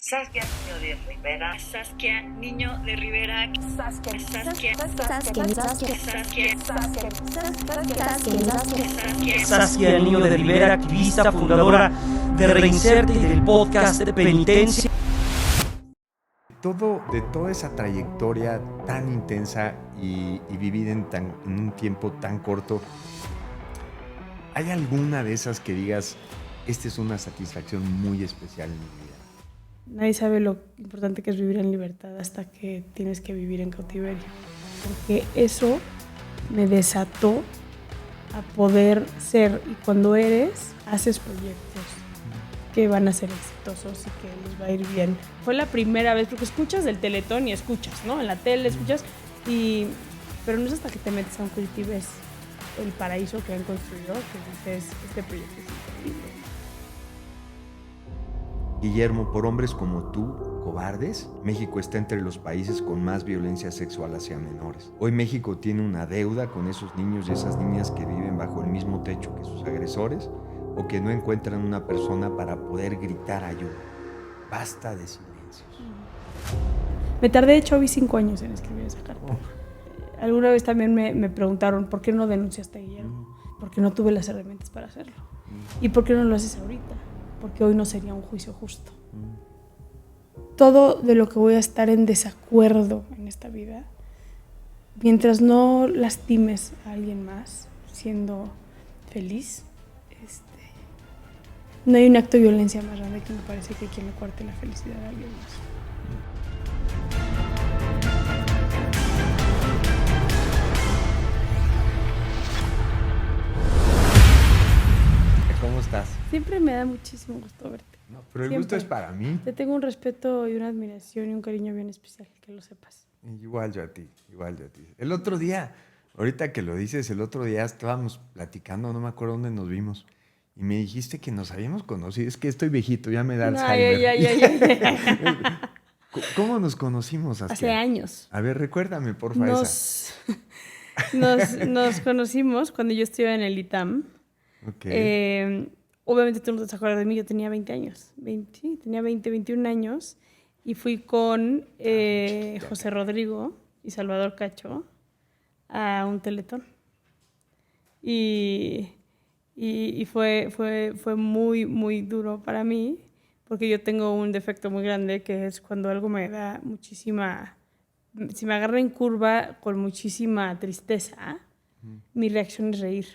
Saskia Niño de Rivera. Saskia Niño de Rivera. Saskia Niño de Rivera, activista, fundadora de Reinserte y del podcast de Penitencia. De toda esa trayectoria tan intensa y vivida en un tiempo tan corto, ¿hay alguna de esas que digas, esta es una satisfacción muy especial en mi vida? Nadie sabe lo importante que es vivir en libertad hasta que tienes que vivir en cautiverio. Porque eso me desató a poder ser, y cuando eres, haces proyectos que van a ser exitosos y que les va a ir bien. Fue la primera vez, porque escuchas del Teletón y escuchas, ¿no? En la tele escuchas, pero no es hasta que te metes a un CRIT y ves el paraíso que han construido que dices, este proyecto es increíble. Guillermo, por hombres como tú, cobardes, México está entre los países con más violencia sexual hacia menores. Hoy México tiene una deuda con esos niños y esas niñas que viven bajo el mismo techo que sus agresores o que no encuentran una persona para poder gritar ayuda. Basta de silencios. Me tardé, de hecho, 5 años en escribir esa carta. Alguna vez también me preguntaron, ¿por qué no denunciaste a Guillermo? Porque no tuve las herramientas para hacerlo. ¿Y por qué no lo haces ahorita? Porque hoy no sería un juicio justo. Todo de lo que voy a estar en desacuerdo en esta vida, mientras no lastimes a alguien más siendo feliz, no hay un acto de violencia más grande que me parece que quien le cuarte la felicidad a alguien más. ¿Cómo estás? Siempre me da muchísimo gusto verte. No, pero el Siempre. gusto es para mí. Te tengo un respeto y una admiración y un cariño bien especial, que lo sepas. Igual yo a ti. El otro día, ahorita que lo dices, el otro día estábamos platicando, no me acuerdo dónde nos vimos, y me dijiste que nos habíamos conocido. Es que estoy viejito, ya me da Alzheimer. Ay. ¿Cómo nos conocimos, Saskia? Hace años. A ver, recuérdame, porfa, Nos conocimos cuando yo estudiaba en el ITAM. Okay. Obviamente tú no te acuerdas de mí, yo tenía 20 años. Tenía 21 años y fui con José Rodrigo y Salvador Cacho a un Teletón. Y fue muy, muy duro para mí porque yo tengo un defecto muy grande que es cuando algo me da muchísima... Si me agarra en curva con muchísima tristeza, mi reacción es reír.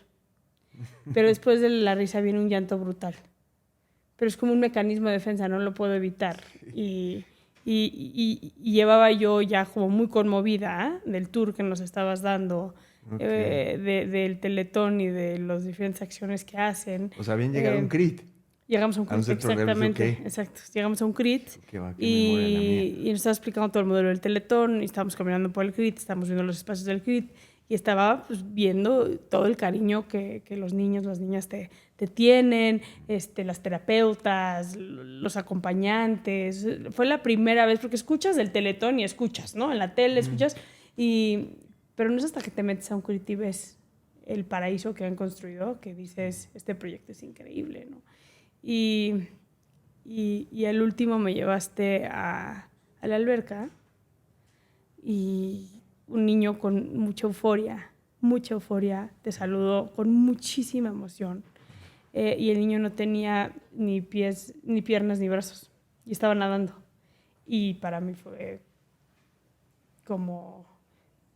Pero después de la risa viene un llanto brutal. Pero es como un mecanismo de defensa, no lo puedo evitar. Y llevaba yo ya como muy conmovida del tour que nos estabas dando, del Teletón y de las diferentes acciones que hacen. O sea, bien llegar a un CRIT. Llegamos a un CRIT, exactamente. Exacto. Llegamos a un CRIT y nos estaba explicando todo el modelo del Teletón y estábamos caminando por el CRIT, estábamos viendo los espacios del CRIT y estaba viendo todo el cariño que los niños, las niñas te tienen, las terapeutas, los acompañantes. Fue la primera vez, porque escuchas del Teletón y escuchas, ¿no? En la tele escuchas, pero no es hasta que te metes a un CRIT y ves el paraíso que han construido que dices, este proyecto es increíble, ¿no? Y al último me llevaste a la alberca y un niño con mucha euforia, te saludó con muchísima emoción. Y el niño no tenía ni pies, ni piernas, ni brazos. Y estaba nadando. Y para mí fue como...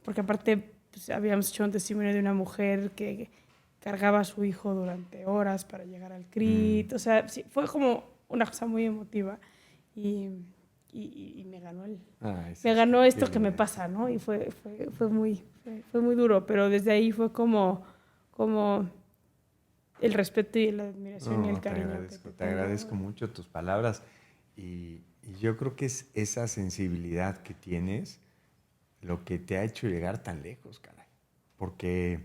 Porque aparte pues, habíamos hecho un testimonio de una mujer que cargaba a su hijo durante horas para llegar al CRIT. O sea, sí, fue como una cosa muy emotiva. Y me ganó me ganó esto que me pasa, ¿no? Y fue muy duro, pero desde ahí fue como el respeto y la admiración y el cariño. Te agradezco mucho tus palabras y yo creo que es esa sensibilidad que tienes lo que te ha hecho llegar tan lejos, caray. Porque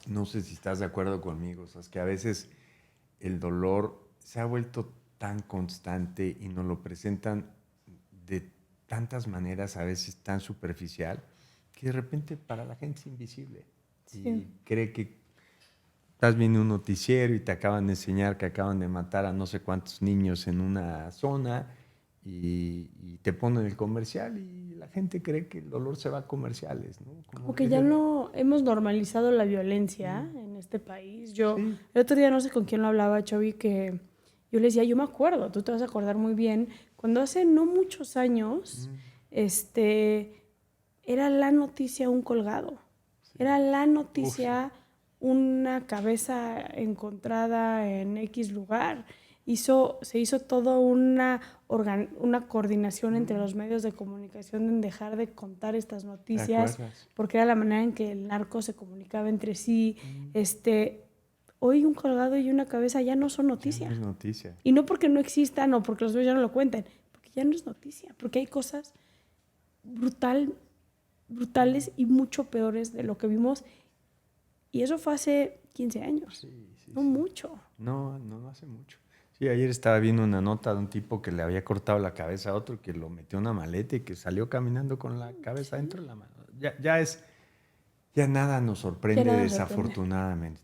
no sé si estás de acuerdo conmigo, o sea, es que a veces el dolor se ha vuelto tan constante y nos lo presentan de tantas maneras, a veces tan superficial, que de repente para la gente es invisible. Sí. Y cree que estás viendo un noticiero y te acaban de enseñar que acaban de matar a no sé cuántos niños en una zona y te ponen el comercial y la gente cree que el dolor se va a comerciales, ¿no? Como que ya no hemos normalizado la violencia en este país. El otro día no sé con quién lo hablaba, Chovy, que yo le decía, yo me acuerdo, tú te vas a acordar muy bien, cuando hace no muchos años era la noticia un colgado, era la noticia una cabeza encontrada en X lugar. Se hizo toda una coordinación entre los medios de comunicación en dejar de contar estas noticias, porque era la manera en que el narco se comunicaba entre sí. Hoy un colgado y una cabeza ya no son noticia. Ya no es noticia. Y no porque no existan o porque los medios ya no lo cuenten, porque ya no es noticia, porque hay cosas brutales y mucho peores de lo que vimos. Y eso fue hace 15 años. No mucho. No hace mucho. Sí, ayer estaba viendo una nota de un tipo que le había cortado la cabeza a otro, que lo metió en una maleta y que salió caminando con la cabeza dentro de la mano. Ya nada nos sorprende, desafortunadamente.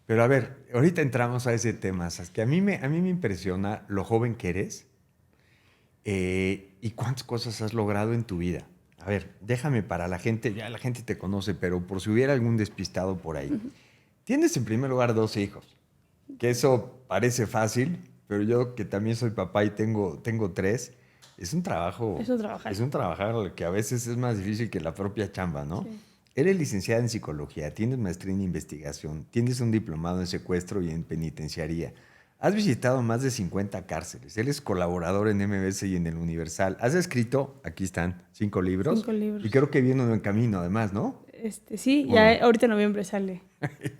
Pero a ver, ahorita entramos a ese tema, ¿sabes? Que a mí me impresiona lo joven que eres y cuántas cosas has logrado en tu vida. A ver, déjame para la gente, ya la gente te conoce, pero por si hubiera algún despistado por ahí. Tienes en primer lugar 2 hijos, que eso parece fácil, pero yo que también soy papá y tengo 3, es un trabajo. Es un trabajar que a veces es más difícil que la propia chamba, ¿no? Sí. Eres licenciada en psicología, tienes maestría en investigación, tienes un diplomado en secuestro y en penitenciaría. Has visitado más de 50 cárceles, eres colaborador en MBS y en El Universal. Has escrito, aquí están, 5 libros. 5 libros. Y creo que viene uno en camino, además, ¿no? Sí, ya ahorita en noviembre sale.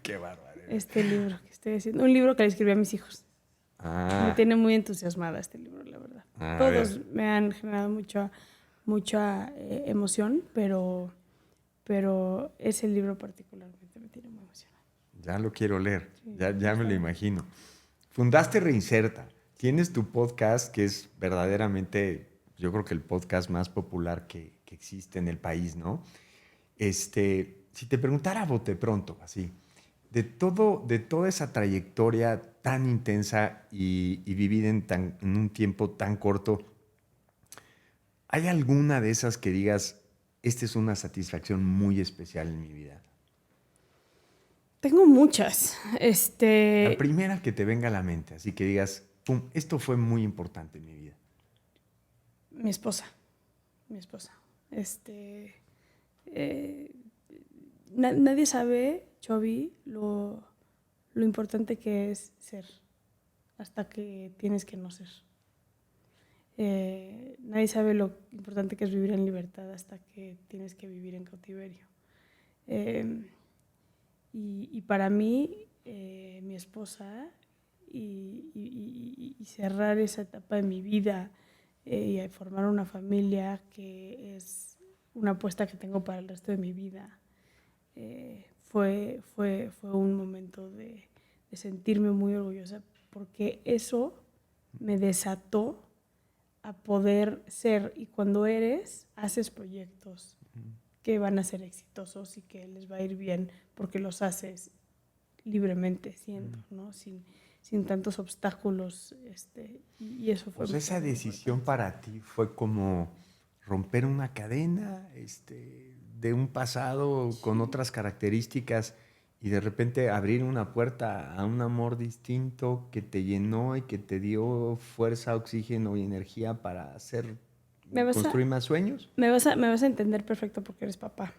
Qué bárbaro. Este libro que estoy haciendo. Un libro que le escribí a mis hijos. Me tiene muy entusiasmada este libro, la verdad. Todos me han generado mucha emoción, pero ese libro particularmente me tiene muy emocionada. Ya lo quiero leer, sí, ya me lo imagino. Fundaste Reinserta, tienes tu podcast que es verdaderamente, yo creo que el podcast más popular que existe en el país, ¿no? Si te preguntara a bote pronto, así, de toda esa trayectoria tan intensa y vivida en un tiempo tan corto, ¿hay alguna de esas que digas, esta es una satisfacción muy especial en mi vida? Tengo muchas. La primera que te venga a la mente, así que digas, pum, esto fue muy importante en mi vida. Mi esposa. Nadie sabe, Chovy, lo importante que es ser hasta que tienes que no ser. Nadie sabe lo importante que es vivir en libertad hasta que tienes que vivir en cautiverio. Y para mí, mi esposa y cerrar esa etapa de mi vida y formar una familia que es una apuesta que tengo para el resto de mi vida, fue un momento de sentirme muy orgullosa porque eso me desató a poder ser, y cuando haces proyectos que van a ser exitosos y que les va a ir bien porque los haces libremente, siento, ¿no? Sin tantos obstáculos, y eso fue. Pues esa decisión para ti fue como romper una cadena, de un pasado con otras características y de repente abrir una puerta a un amor distinto que te llenó y que te dio fuerza, oxígeno y energía para construir más sueños. Me vas a entender perfecto porque eres papá.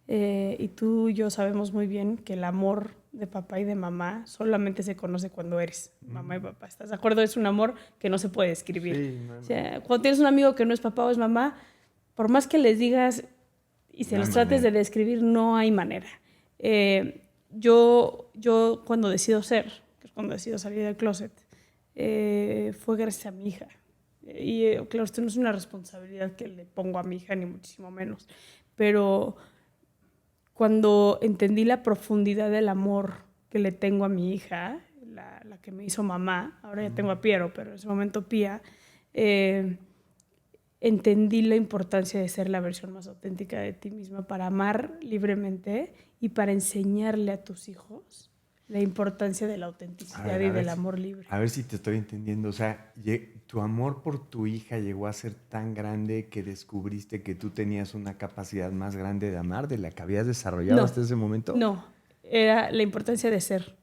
Y tú y yo sabemos muy bien que el amor de papá y de mamá solamente se conoce cuando eres mamá y papá. ¿Estás de acuerdo? Es un amor que no se puede describir. Sí, o sea, cuando tienes un amigo que no es papá o es mamá, por más que les digas y se los trates de describir, no hay manera. Yo cuando decido ser, que es cuando decido salir del closet, fue gracias a mi hija. Y claro, esto no es una responsabilidad que le pongo a mi hija, ni muchísimo menos. Pero cuando entendí la profundidad del amor que le tengo a mi hija, la que me hizo mamá, ahora ya tengo a Piero, pero en ese momento Pía, entendí la importancia de ser la versión más auténtica de ti misma para amar libremente y para enseñarle a tus hijos la importancia de la autenticidad y del amor libre. A ver si te estoy entendiendo. O sea, tu amor por tu hija llegó a ser tan grande que descubriste que tú tenías una capacidad más grande de amar de la que habías desarrollado hasta ese momento. No, era la importancia de ser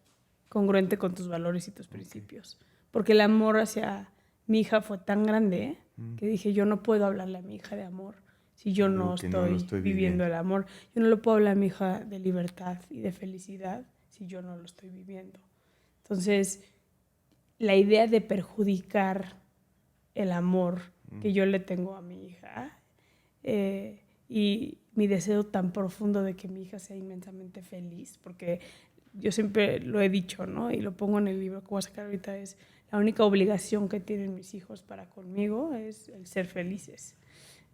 congruente con tus valores y tus principios. Porque el amor hacia mi hija fue tan grande que dije, yo no puedo hablarle a mi hija de amor si yo no estoy viviendo el amor. Yo no le puedo hablar a mi hija de libertad y de felicidad si yo no lo estoy viviendo. Entonces, la idea de perjudicar el amor que yo le tengo a mi hija y mi deseo tan profundo de que mi hija sea inmensamente feliz, porque yo siempre lo he dicho, ¿no? Y lo pongo en el libro que voy a sacar ahorita, es la única obligación que tienen mis hijos para conmigo es el ser felices,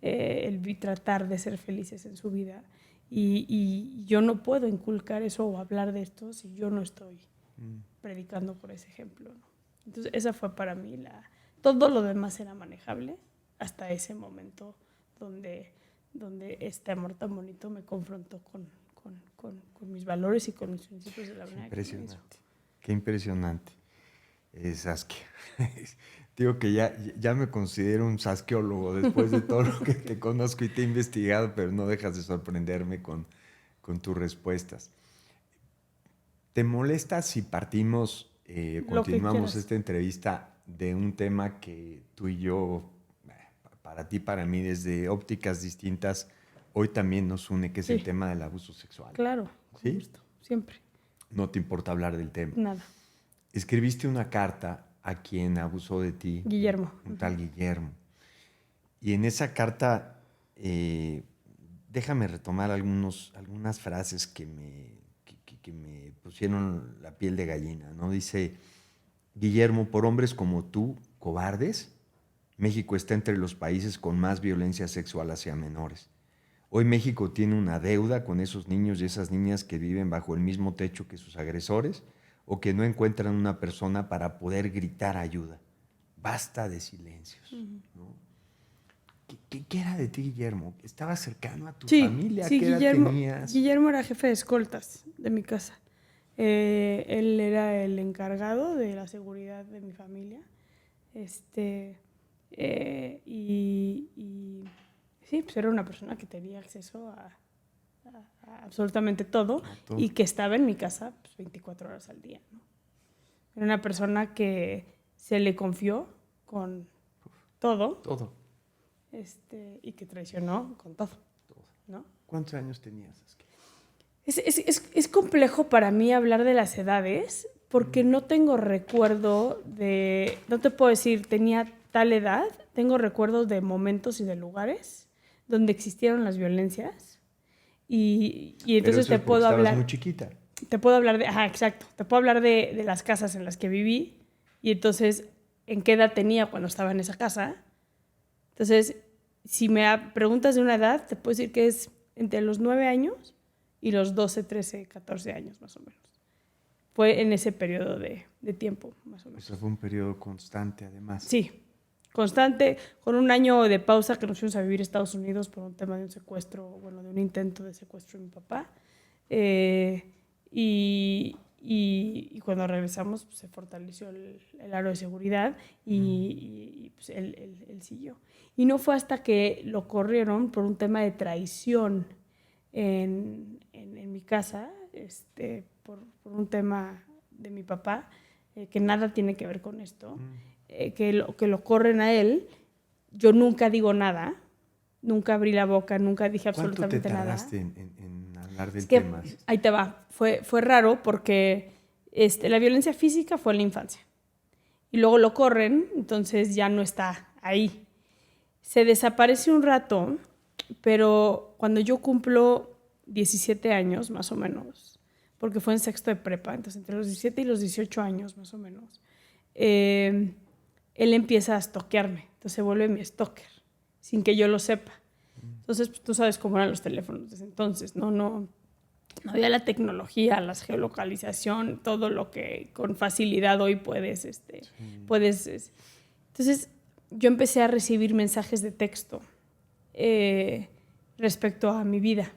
el tratar de ser felices en su vida. Y yo no puedo inculcar eso o hablar de esto si yo no estoy predicando por ese ejemplo, ¿no? Entonces esa fue para mí todo lo demás era manejable hasta ese momento donde este amor tan bonito me confrontó con mis valores y con mis principios de la vida. Impresionante. Qué impresionante. Saskia. Digo que ya me considero un sasquiólogo después de todo lo que te conozco y te he investigado, pero no dejas de sorprenderme con tus respuestas. ¿Te molesta si partimos, continuamos esta entrevista de un tema que tú y yo, para ti, para mí, desde ópticas distintas, hoy también nos une, que es el tema del abuso sexual? Claro, ¿sí? Justo, siempre. ¿No te importa hablar del tema? Nada. Escribiste una carta a quien abusó de ti. Guillermo. Un tal Guillermo. Y en esa carta, déjame retomar algunas frases que me pusieron la piel de gallina, ¿no? Dice, Guillermo, por hombres como tú, cobardes, México está entre los países con más violencia sexual hacia menores. Hoy México tiene una deuda con esos niños y esas niñas que viven bajo el mismo techo que sus agresores o que no encuentran una persona para poder gritar ayuda. Basta de silencios, ¿no? ¿Qué era de ti, Guillermo? ¿Estabas cercano a tu familia? Sí, ¿Qué edad tenías? Guillermo era jefe de escoltas de mi casa. Él era el encargado de la seguridad de mi familia. Y sí, pues era una persona que tenía acceso a absolutamente todo y que estaba en mi casa pues, 24 horas al día, ¿no? Era una persona que se le confió con todo. Y que traicionó con todo, ¿no? ¿Cuántos años tenías? Es complejo para mí hablar de las edades porque no tengo recuerdo no te puedo decir tenía tal edad, tengo recuerdos de momentos y de lugares donde existieron las violencias y entonces te puedo hablar. Estabas muy chiquita. Te puedo hablar exacto, te puedo hablar de las casas en las que viví y entonces en qué edad tenía cuando estaba en esa casa. Entonces, si me preguntas de una edad, te puedo decir que es entre los 9 años y los 12, 13, 14 años más o menos. Fue en ese periodo de tiempo más o menos. O sea, fue un periodo constante además. Sí, constante, con un año de pausa que nos fuimos a vivir a Estados Unidos por un tema de un secuestro, bueno, de un intento de secuestro de mi papá. Y cuando regresamos pues, se fortaleció el aro de seguridad y pues, él siguió. Y no fue hasta que lo corrieron por un tema de traición en mi casa, por un tema de mi papá, que nada tiene que ver con esto, que lo corren a él. Yo nunca digo nada, nunca abrí la boca, nunca dije absolutamente nada. ¿Cuánto te tardaste en hablar del tema? Ahí te va. Fue raro porque la violencia física fue en la infancia. Y luego lo corren, entonces ya no está ahí. Se desaparece un rato, pero cuando yo cumplo 17 años, más o menos, porque fue en sexto de prepa, entonces entre los 17 y los 18 años, más o menos, él empieza a stalkearme. Entonces se vuelve mi stalker, sin que yo lo sepa. Entonces, pues, tú sabes cómo eran los teléfonos desde entonces, no había la tecnología, la geolocalización, todo lo que con facilidad hoy puedes. Entonces, yo empecé a recibir mensajes de texto respecto a mi vida,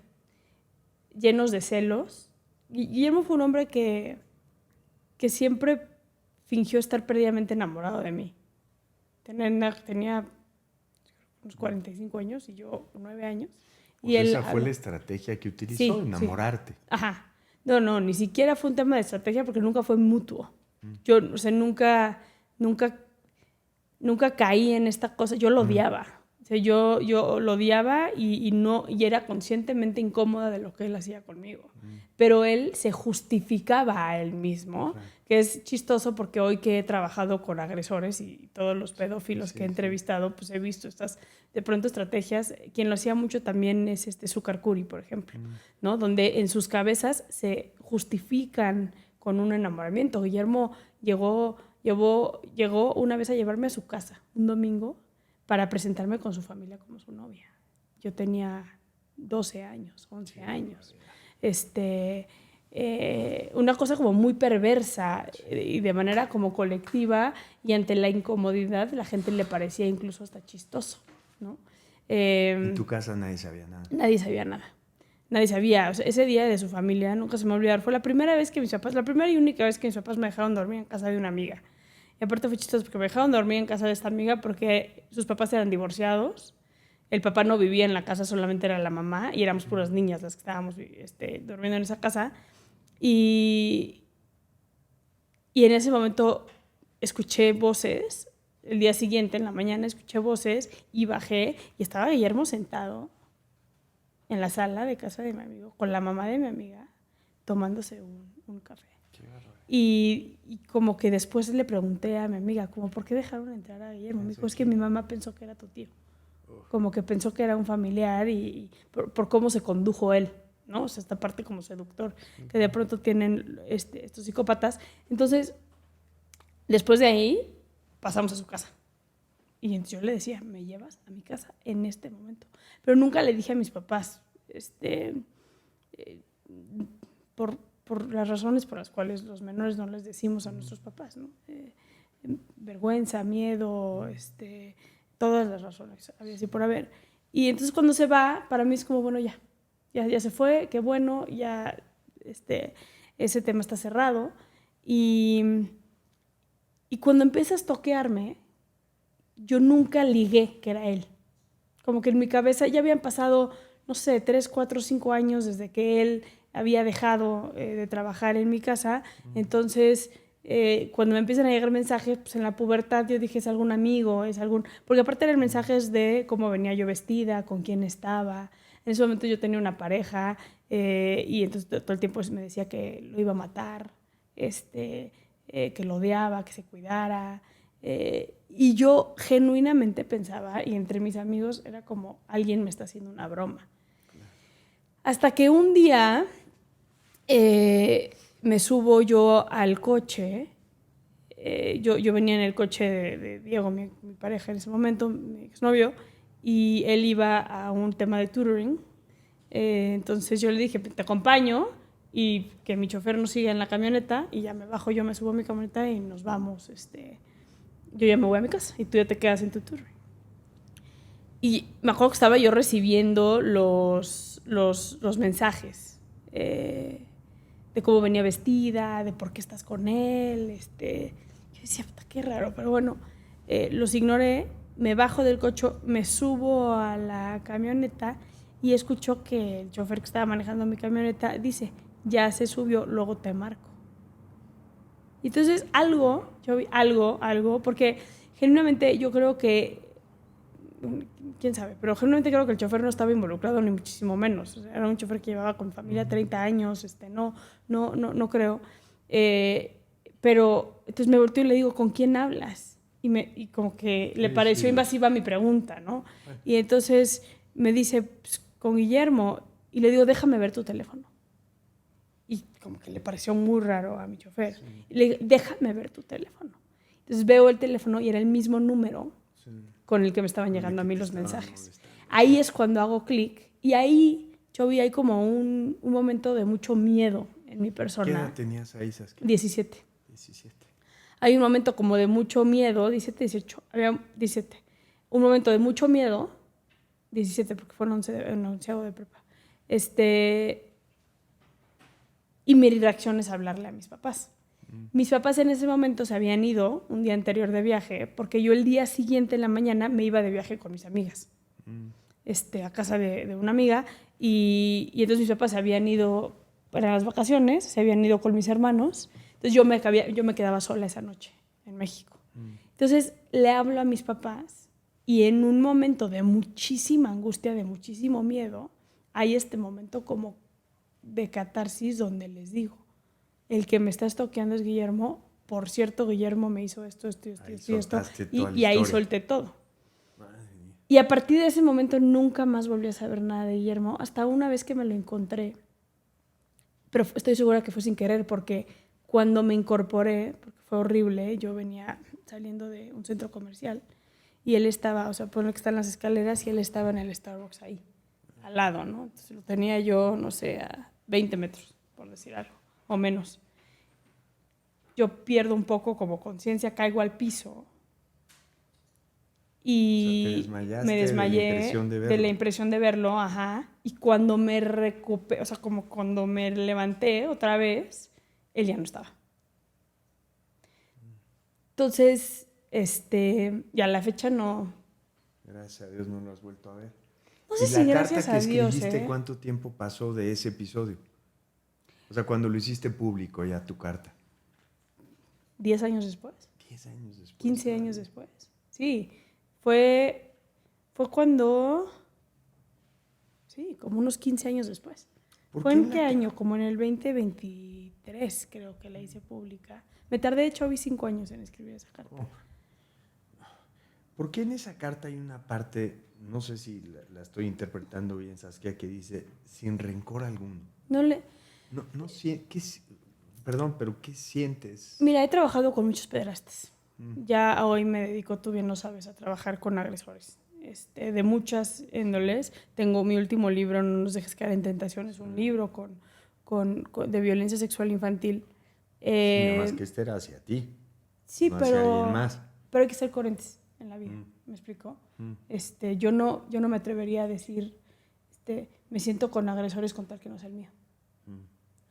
llenos de celos. Guillermo fue un hombre que que siempre fingió estar perdidamente enamorado de mí. Tenía unos 45 años y yo 9 años. Y esa fue la estrategia que utilizó, enamorarte. Sí. Ajá. No, ni siquiera fue un tema de estrategia porque nunca fue mutuo. Yo, o sea, nunca caí en esta cosa. Yo lo odiaba. O sea, yo lo odiaba y era conscientemente incómoda de lo que él hacía conmigo. Pero él se justificaba a él mismo, que es chistoso porque hoy que he trabajado con agresores y todos los pedófilos que he entrevistado, pues he visto estas, de pronto, estrategias. Quien lo hacía mucho también es Sucar Kuri, por ejemplo, ¿no? Donde en sus cabezas se justifican con un enamoramiento. Guillermo llegó una vez a llevarme a su casa, un domingo, para presentarme con su familia como su novia. Yo tenía 12 años, 11 años. Una cosa como muy perversa y de manera como colectiva, y ante la incomodidad la gente le parecía incluso hasta chistoso, ¿no? En tu casa nadie sabía nada. Nadie sabía nada. Nadie sabía. O sea, ese día de su familia nunca se me va a olvidar. Fue la primera y única vez que mis papás me dejaron dormir en casa de una amiga. Y aparte fue chistoso porque me dejaron dormir en casa de esta amiga porque sus papás eran divorciados. El papá no vivía en la casa, solamente era la mamá, y éramos puras niñas las que estábamos durmiendo en esa casa. Y en ese momento escuché voces. El día siguiente, en la mañana, escuché voces y bajé y estaba Guillermo sentado en la sala de casa de mi amigo con la mamá de mi amiga tomándose un café. Y como que después le pregunté a mi amiga, como, ¿por qué dejaron entrar a Guillermo? Me dijo, es que mi mamá pensó que era tu tío. Como que pensó que era un familiar y por cómo se condujo él, ¿no? O sea, esta parte como seductor que de pronto tienen estos psicópatas. Entonces, después de ahí, pasamos a su casa. Y entonces yo le decía, ¿me llevas a mi casa en este momento? Pero nunca le dije a mis papás, por las razones por las cuales los menores no les decimos a nuestros papás, ¿no? Vergüenza, miedo, todas las razones, había así por haber. Y entonces cuando se va, para mí es como, bueno, ya se fue, qué bueno, ya ese tema está cerrado. Y cuando empiezas a toquearme, yo nunca ligué que era él. Como que en mi cabeza ya habían pasado, no sé, 3, 4, 5 años desde que él había dejado de trabajar en mi casa. Entonces, cuando me empiezan a llegar mensajes, pues en la pubertad yo dije, es algún amigo, porque aparte eran mensajes de cómo venía yo vestida, con quién estaba. En ese momento yo tenía una pareja y entonces todo el tiempo me decía que lo iba a matar, que lo odiaba, que se cuidara. Y yo genuinamente pensaba, y entre mis amigos era como, alguien me está haciendo una broma. Hasta que un día me subo yo al coche. Yo venía en el coche de Diego, mi pareja en ese momento, mi exnovio, y él iba a un tema de tutoring. Entonces yo le dije, te acompaño y que mi chofer nos siga en la camioneta, y ya me bajo, yo me subo a mi camioneta y nos vamos. Yo ya me voy a mi casa y tú ya te quedas en tu tutoring. Y me acuerdo que estaba yo recibiendo los mensajes de cómo venía vestida, de por qué estás con él. Yo decía, puta, qué raro, pero bueno, los ignoré, me bajo del coche, me subo a la camioneta y escucho que el chofer que estaba manejando mi camioneta dice, ya se subió, luego te marco. Y entonces yo vi algo, porque genuinamente yo creo que, quién sabe, pero genuinamente creo que el chofer no estaba involucrado ni muchísimo menos. O sea, era un chofer que llevaba con familia 30 años, no creo. Pero entonces me volteo y le digo, ¿con quién hablas? Y como que le pareció invasiva mi pregunta, ¿no? Y entonces me dice, pues, con Guillermo, y le digo, déjame ver tu teléfono. Y como que le pareció muy raro a mi chofer. Sí. Y le digo, déjame ver tu teléfono. Entonces veo el teléfono y era el mismo número con el que me estaban llegando a mí los mensajes. Ahí es cuando hago clic, y ahí yo vi ahí como un momento de mucho miedo en mi persona. ¿Qué edad tenías ahí, Saskia? 17. Hay un momento como de mucho miedo, 17, 18, había 17. Un momento de mucho miedo, 17 porque fue en 11º de prepa. Y mi reacción es hablarle a mis papás. Mis papás en ese momento se habían ido un día anterior de viaje, porque yo el día siguiente en la mañana me iba de viaje con mis amigas, a casa de una amiga, y entonces mis papás se habían ido para las vacaciones, se habían ido con mis hermanos, entonces yo me quedaba sola esa noche en México. Entonces le hablo a mis papás y en un momento de muchísima angustia, de muchísimo miedo, hay este momento como de catarsis donde les digo, el que me está estoqueando es Guillermo, por cierto, Guillermo me hizo esto, y ahí solté todo. Y a partir de ese momento nunca más volví a saber nada de Guillermo, hasta una vez que me lo encontré, pero estoy segura que fue sin querer, porque cuando me incorporé, porque fue horrible, yo venía saliendo de un centro comercial y él estaba, ponle que están las escaleras y él estaba en el Starbucks ahí, al lado, ¿no? Entonces lo tenía yo, no sé, a 20 metros, por decir algo, o menos. Yo pierdo un poco como conciencia, caigo al piso y me desmayé de la impresión de verlo, ajá, y cuando me recuperé, como cuando me levanté otra vez, él ya no estaba. Entonces, ya a la fecha no. Gracias a Dios no lo has vuelto a ver. No sé si gracias a Dios. ¿Y la carta que escribiste, cuánto tiempo pasó de ese episodio? O sea, cuando lo hiciste público ya tu carta. 10 años después. 10 años después. 15 años después. Sí, fue cuando. Sí, como unos 15 años después. ¿Fue en qué año? Como en el 2023 creo que la hice pública. Me tardé, de hecho, 5 años en escribir esa carta. ¿Por qué en esa carta hay una parte, no sé si la estoy interpretando bien, Saskia, que dice, sin rencor alguno? Perdón, pero ¿qué sientes? Mira, he trabajado con muchos pederastas. Ya hoy me dedico, tú bien lo sabes, a trabajar con agresores. De muchas índoles. Tengo mi último libro, No nos dejes caer en tentaciones, un libro de violencia sexual infantil. Sí, nada más que era hacia ti. Sí, no pero, hacia alguien más. Pero hay que ser coherentes en la vida. ¿Me explico? Yo no me atrevería a decir, me siento con agresores con tal que no sea el mío.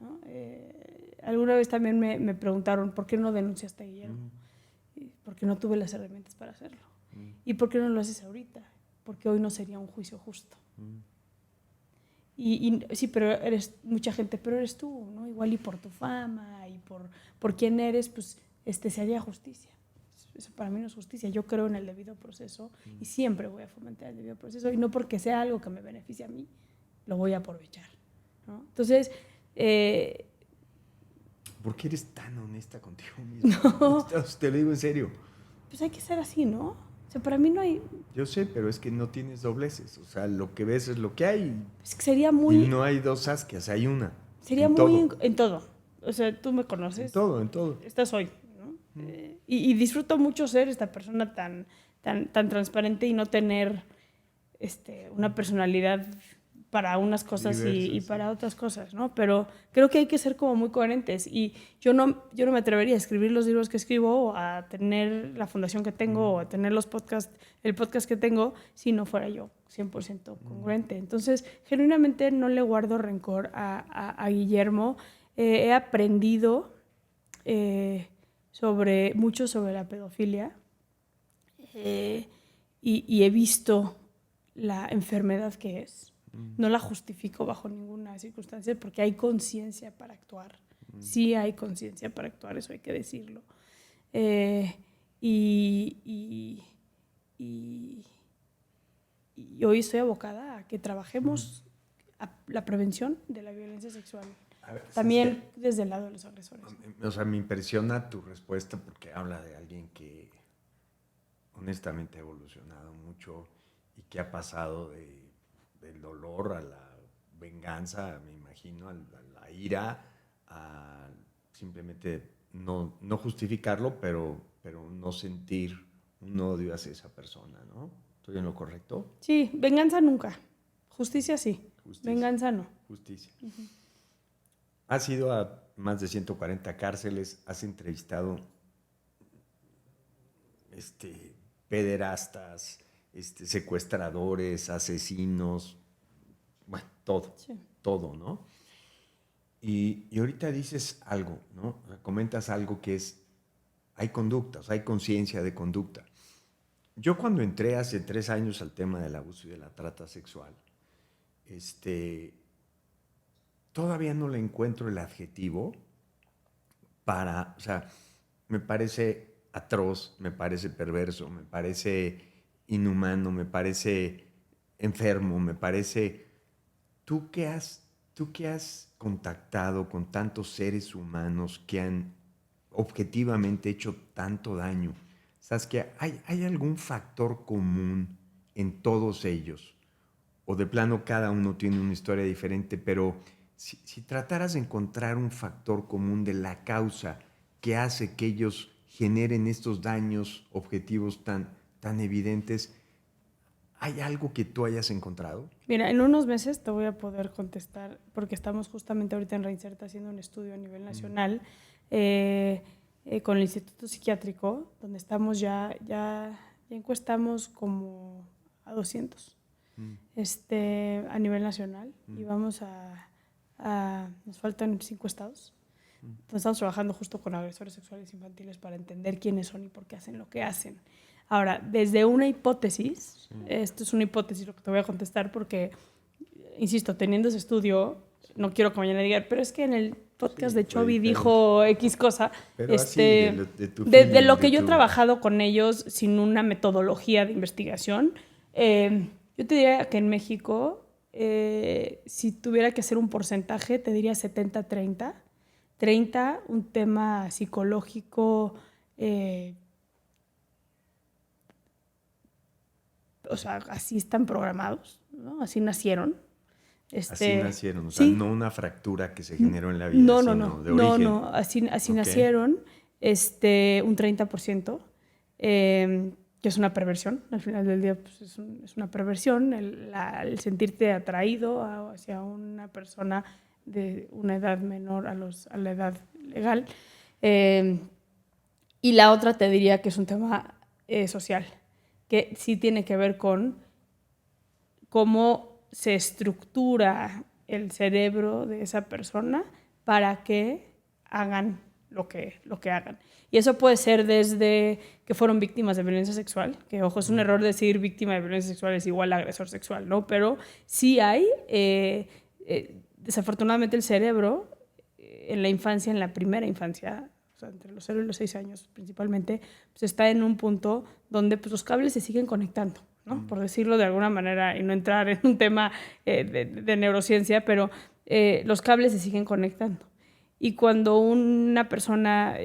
¿No? Alguna vez también me preguntaron, ¿por qué no denunciaste a Guillermo? Porque no tuve las herramientas para hacerlo. ¿Y por qué no lo haces ahorita? Porque hoy no sería un juicio justo. Y sí, pero mucha gente, pero eres tú, ¿no? Igual y por tu fama y por quién eres, pues se haría justicia. Eso para mí no es justicia. Yo creo en el debido proceso y siempre voy a fomentar el debido proceso, y no porque sea algo que me beneficie a mí, lo voy a aprovechar, ¿no? Entonces, ¿por qué eres tan honesta contigo misma? No. Te lo digo en serio. Pues hay que ser así, ¿no? O sea, para mí no hay... Yo sé, pero es que no tienes dobleces. O sea, lo que ves es lo que hay. Es que sería muy... Y no hay dos Saskias, hay una. Sería en muy... Todo. En todo. O sea, tú me conoces. En todo. Esta soy, ¿no? Y disfruto mucho ser esta persona tan transparente y no tener una personalidad para unas cosas y para otras cosas, ¿no? Pero creo que hay que ser como muy coherentes, y yo no me atrevería a escribir los libros que escribo, o a tener la fundación que tengo, o a tener el podcast que tengo, si no fuera yo 100% congruente. Entonces, genuinamente no le guardo rencor a Guillermo. He aprendido mucho sobre la pedofilia, y he visto la enfermedad que es. No la justifico bajo ninguna circunstancia, porque hay conciencia para actuar. Sí hay conciencia para actuar, eso hay que decirlo. Y hoy estoy abocada a que trabajemos a la prevención de la violencia sexual. También desde el lado de los agresores. O sea, me impresiona tu respuesta, porque habla de alguien que honestamente ha evolucionado mucho y que ha pasado del dolor a la venganza, me imagino, a la ira, a simplemente no justificarlo, pero no sentir un odio hacia esa persona, ¿no? ¿Estoy en lo correcto? Sí, venganza nunca. Justicia sí. Venganza no. Justicia. Has ido a más de 140 cárceles, has entrevistado pederastas, secuestradores, asesinos, bueno, todo, sí. Todo, ¿no? Y ahorita dices algo, ¿no? Comentas algo que es, hay conductas, hay conciencia de conducta. Yo cuando entré hace 3 años al tema del abuso y de la trata sexual, todavía no le encuentro el adjetivo o sea, me parece atroz, me parece perverso, me parece inhumano, me parece enfermo, me parece... Tú que has contactado con tantos seres humanos que han objetivamente hecho tanto daño, ¿sabes que hay algún factor común en todos ellos? O de plano cada uno tiene una historia diferente, pero si trataras de encontrar un factor común de la causa que hace que ellos generen estos daños objetivos tan evidentes, ¿hay algo que tú hayas encontrado? Mira, en unos meses te voy a poder contestar, porque estamos justamente ahorita en Reinserta haciendo un estudio a nivel nacional con el Instituto Psiquiátrico, donde estamos ya encuestamos como a 200 a nivel nacional y vamos nos faltan 5 estados. Entonces estamos trabajando justo con agresores sexuales infantiles para entender quiénes son y por qué hacen lo que hacen. Ahora, desde una hipótesis, esto es una hipótesis lo que te voy a contestar porque, insisto, teniendo ese estudio, no quiero que mañana digan, pero es que en el podcast de Chovy dijo X cosa. Pero así, de lo que yo he trabajado con ellos sin una metodología de investigación, yo te diría que en México, si tuviera que hacer un porcentaje, te diría 70-30. 30, un tema psicológico, o sea, así están programados, ¿no? Así nacieron. Así nacieron, o sí. sea, no una fractura que se generó en la vida, sino de origen. No, así nacieron, un 30%, que es una perversión, al final del día pues es una perversión, el sentirte atraído hacia una persona de una edad menor a la edad legal. Y la otra te diría que es un tema social, que sí tiene que ver con cómo se estructura el cerebro de esa persona para que hagan lo que hagan. Y eso puede ser desde que fueron víctimas de violencia sexual, que ojo, es un error decir víctima de violencia sexual es igual a agresor sexual, ¿no? Pero sí hay, desafortunadamente el cerebro en la infancia, en la primera infancia, o sea, entre los 0 y los 6 años principalmente, pues está en un punto donde pues, los cables se siguen conectando, ¿no? Por decirlo de alguna manera y no entrar en un tema de neurociencia, pero los cables se siguen conectando. Y cuando una persona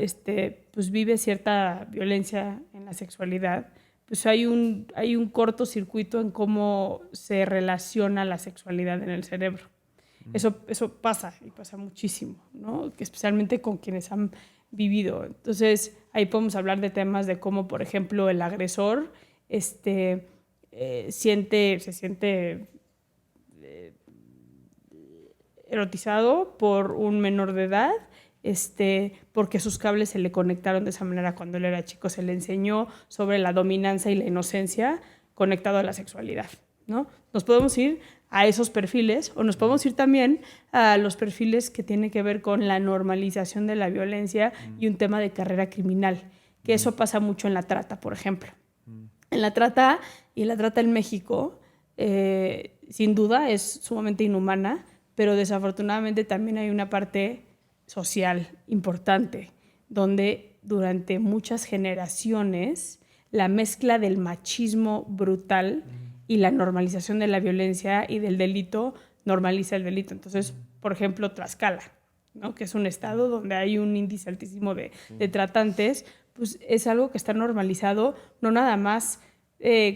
pues vive cierta violencia en la sexualidad, pues hay un cortocircuito en cómo se relaciona la sexualidad en el cerebro. Eso pasa, y pasa muchísimo, ¿no? Que especialmente con quienes han vivido. Entonces, ahí podemos hablar de temas de cómo, por ejemplo, el agresor se siente erotizado por un menor de edad, porque sus cables se le conectaron de esa manera cuando él era chico, se le enseñó sobre la dominancia y la inocencia conectado a la sexualidad, ¿no? Nos podemos ir a esos perfiles o nos podemos ir también a los perfiles que tienen que ver con la normalización de la violencia y un tema de carrera criminal, que eso pasa mucho en la trata, por ejemplo. En la trata en México, sin duda, es sumamente inhumana, pero desafortunadamente también hay una parte social importante, donde durante muchas generaciones la mezcla del machismo brutal y la normalización de la violencia y del delito normaliza el delito. Entonces, por ejemplo, Tlaxcala, ¿no? Que es un estado donde hay un índice altísimo de tratantes, pues es algo que está normalizado, no nada más